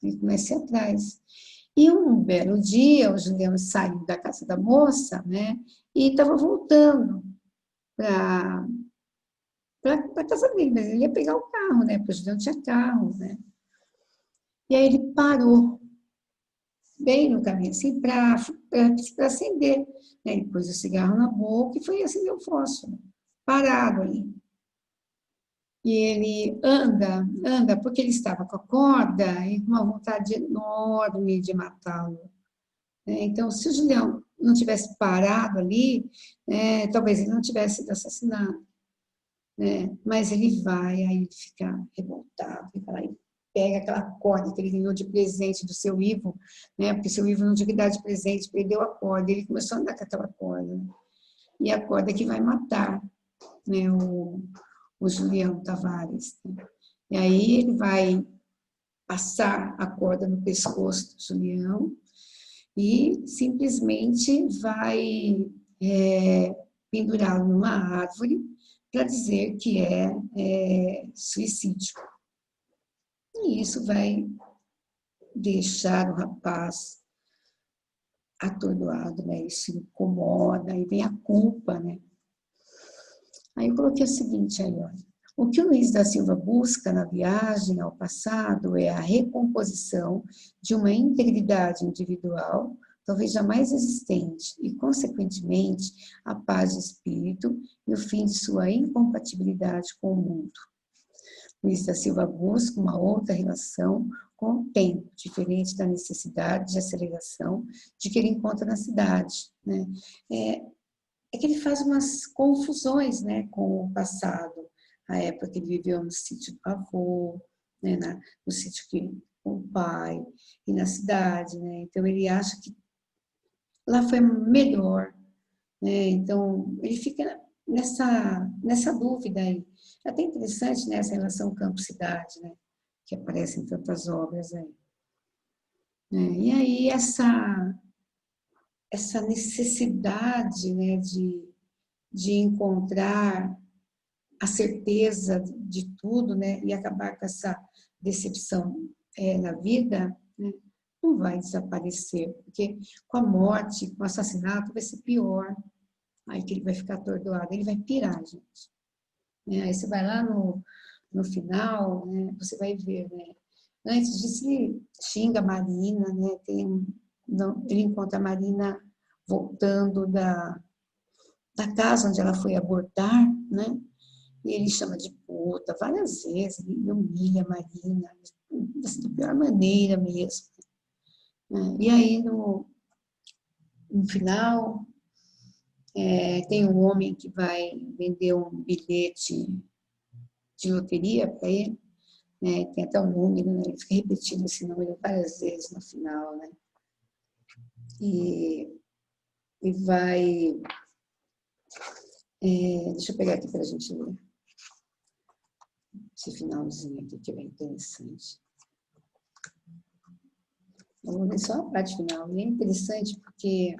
Ele começa a ir atrás. E um belo dia, o Julião saiu da casa da moça, né? E estava voltando para a casa dele, mas ele ia pegar o carro, né? Porque o Julião tinha carro, né? E aí ele parou bem no caminho, assim, para acender. Né? Ele pôs o cigarro na boca e foi acender o fósforo, parado ali. E ele anda, porque ele estava com a corda e com uma vontade enorme de matá-lo. Então, se o Julião não tivesse parado ali, talvez ele não tivesse sido assassinado. Né? Mas ele vai, aí ele fica revoltado, ele vai, pega aquela corda que ele ganhou de presente do seu Ivo, né? Porque seu Ivo não tinha que dar de presente, perdeu a corda, ele começou a andar com aquela corda. Né? E a corda que vai matar, né? o Julião Tavares. Né? E aí ele vai passar a corda no pescoço do Julião e simplesmente vai pendurá-lo numa árvore para dizer que é suicídio. E isso vai deixar o rapaz atordoado, né? Isso incomoda, aí vem a culpa, né? Aí eu coloquei o seguinte aí, olha. O que o Luiz da Silva busca na viagem ao passado é a recomposição de uma integridade individual, talvez jamais existente, e, consequentemente, a paz de espírito e o fim de sua incompatibilidade com o mundo. Luiz da Silva busca uma outra relação com o tempo, diferente da necessidade de aceleração de que ele encontra na cidade. Né? É que ele faz umas confusões, né, com o passado, a época que ele viveu no sítio do avô, né, no sítio com o pai, e na cidade. Né? Então, ele acha que lá foi melhor. Né? Então, ele fica nessa dúvida aí. É até interessante, né, essa relação campo-cidade, né, que aparece em tantas obras aí. E aí, essa necessidade, né, de encontrar a certeza de tudo, né, e acabar com essa decepção na vida, né, não vai desaparecer, porque com a morte, com o assassinato, vai ser pior. Aí que ele vai ficar atordoado, ele vai pirar, gente. Aí você vai lá no final, né, você vai ver, né, antes disso ele xinga a Marina, né, ele encontra a Marina voltando da casa onde ela foi abortar, né, e ele chama de puta várias vezes, ele humilha a Marina, da pior maneira mesmo. Né? E aí, no final, tem um homem que vai vender um bilhete de loteria para ele, né? Tem até um número, né? Ele fica repetindo esse número várias vezes no final, né? E vai... deixa eu pegar aqui para a gente ler. Esse finalzinho aqui, que é bem interessante. Eu vou ler só a parte final. E é interessante porque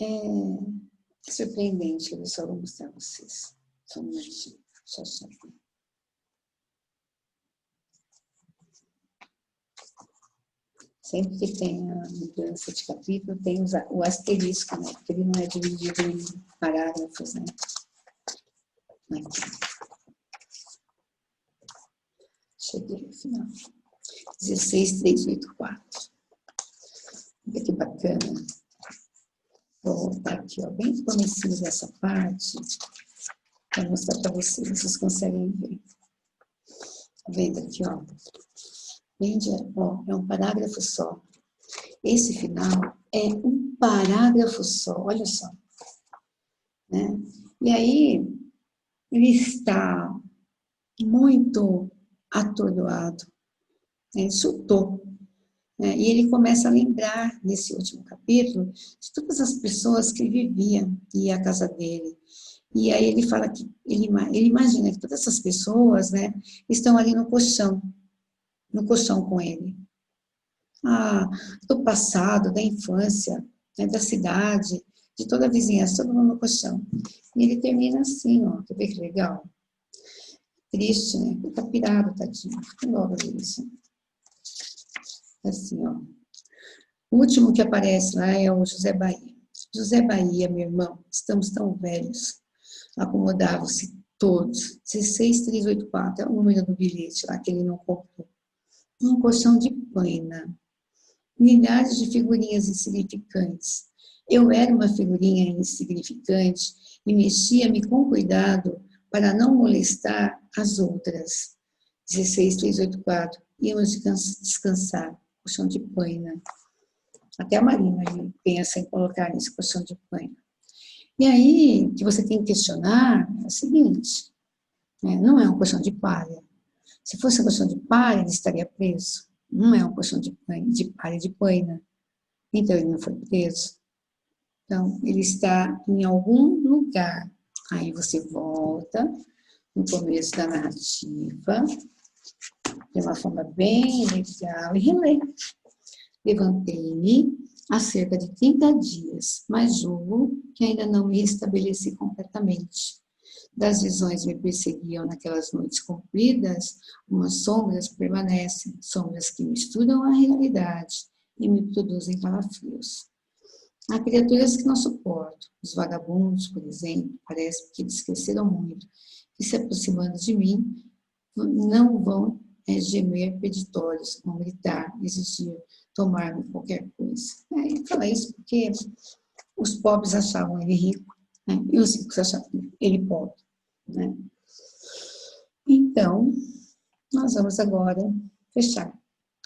é surpreendente. Eu só vou mostrar a vocês. Só um minutinho. Só. Sempre que tem a mudança de capítulo, tem o asterisco, né? Porque ele não é dividido em parágrafos, né? Aqui. Cheguei ao final. 16.384. Olha que bacana. Vou voltar aqui, ó, bem no comecinho dessa parte, para mostrar para vocês, vocês conseguem ver. Tá vendo aqui, ó? É um parágrafo só. Esse final é um parágrafo só, olha só. Né? E aí, ele está muito atordoado, Ele surtou. Né? E ele começa a lembrar, nesse último capítulo, de todas as pessoas que ele vivia, ia à casa dele. E aí ele fala que ele imagina que todas essas pessoas, né, estão ali no colchão com ele. Do passado, da infância, né, da cidade, de toda a vizinhança, todo mundo no colchão. E ele termina assim, ó, quer ver que legal? Triste, né? Ele tá pirado, tadinho. Que logo isso. Assim, ó. O último que aparece lá é o José Bahia. José Bahia, meu irmão, estamos tão velhos. Acomodavam-se todos. 16384 é o número do bilhete lá que ele não comprou. Um colchão de paina. Milhares de figurinhas insignificantes. Eu era uma figurinha insignificante e mexia-me com cuidado para não molestar as outras. 16384. Íamos descansar. Colchão de paina. Até a Marina pensa em colocar nesse colchão de paina. E aí, o que você tem que questionar é o seguinte, né? Não é um colchão de palha. Se fosse um colchão de palha, ele estaria preso. Não é um colchão de palha de paina. Então, ele não foi preso. Então, ele está em algum lugar. Aí você volta no começo da narrativa, de uma forma bem legal, e relê. Levantei-me há cerca de 30 dias, mas julgo que ainda não me restabeleci completamente. Das visões me perseguiam naquelas noites compridas, umas sombras permanecem, sombras que misturam a realidade e me produzem calafrios. Há criaturas que não suporto. Os vagabundos, por exemplo, parece que eles esqueceram muito, e se aproximando de mim, não vão gemer peditórios, vão gritar, exigir, tomar-me qualquer coisa. Ele fala isso porque os pobres achavam ele rico, né? E os ricos achavam ele pobre. Né? Então, nós vamos agora fechar.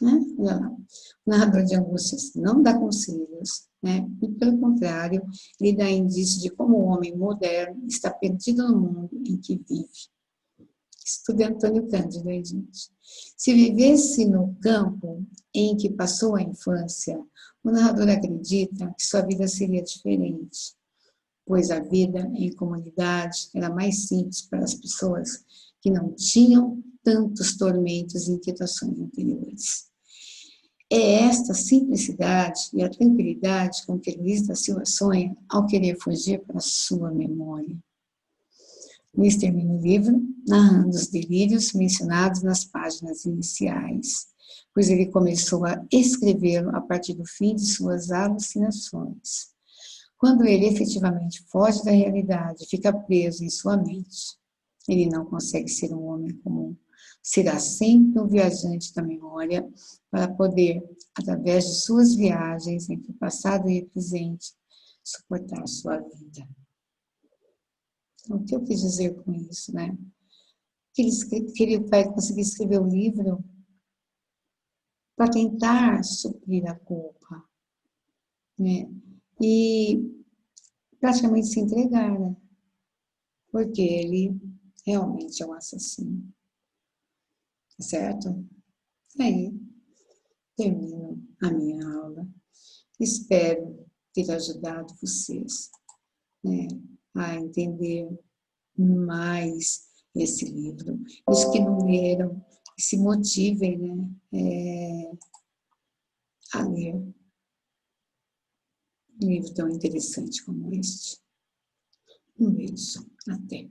Né? O narrador de angústias não dá conselhos, né? E pelo contrário, ele dá indício de como o homem moderno está perdido no mundo em que vive. Isso tudo é Antônio Cândido, hein, gente? Se vivesse no campo em que passou a infância, o narrador acredita que sua vida seria diferente, pois a vida em comunidade era mais simples para as pessoas que não tinham tantos tormentos e inquietações interiores. É esta simplicidade e a tranquilidade com que Luiz da Silva sonha ao querer fugir para a sua memória. Luiz termina o livro narrando os delírios mencionados nas páginas iniciais, pois ele começou a escrevê-lo a partir do fim de suas alucinações. Quando ele efetivamente foge da realidade, fica preso em sua mente, ele não consegue ser um homem comum. Será sempre um viajante da memória para poder, através de suas viagens entre o passado e o presente, suportar sua vida. Então, o que eu quis dizer com isso, né? Que ele vai conseguir escrever o livro para tentar suprir a culpa, né? E praticamente se entregar, né? Porque ele realmente é um assassino, certo? Aí, termino a minha aula. Espero ter ajudado vocês, né, a entender mais esse livro. Os que não leram, se motivem, né, a ler um livro tão interessante como este. Um beijo. Até.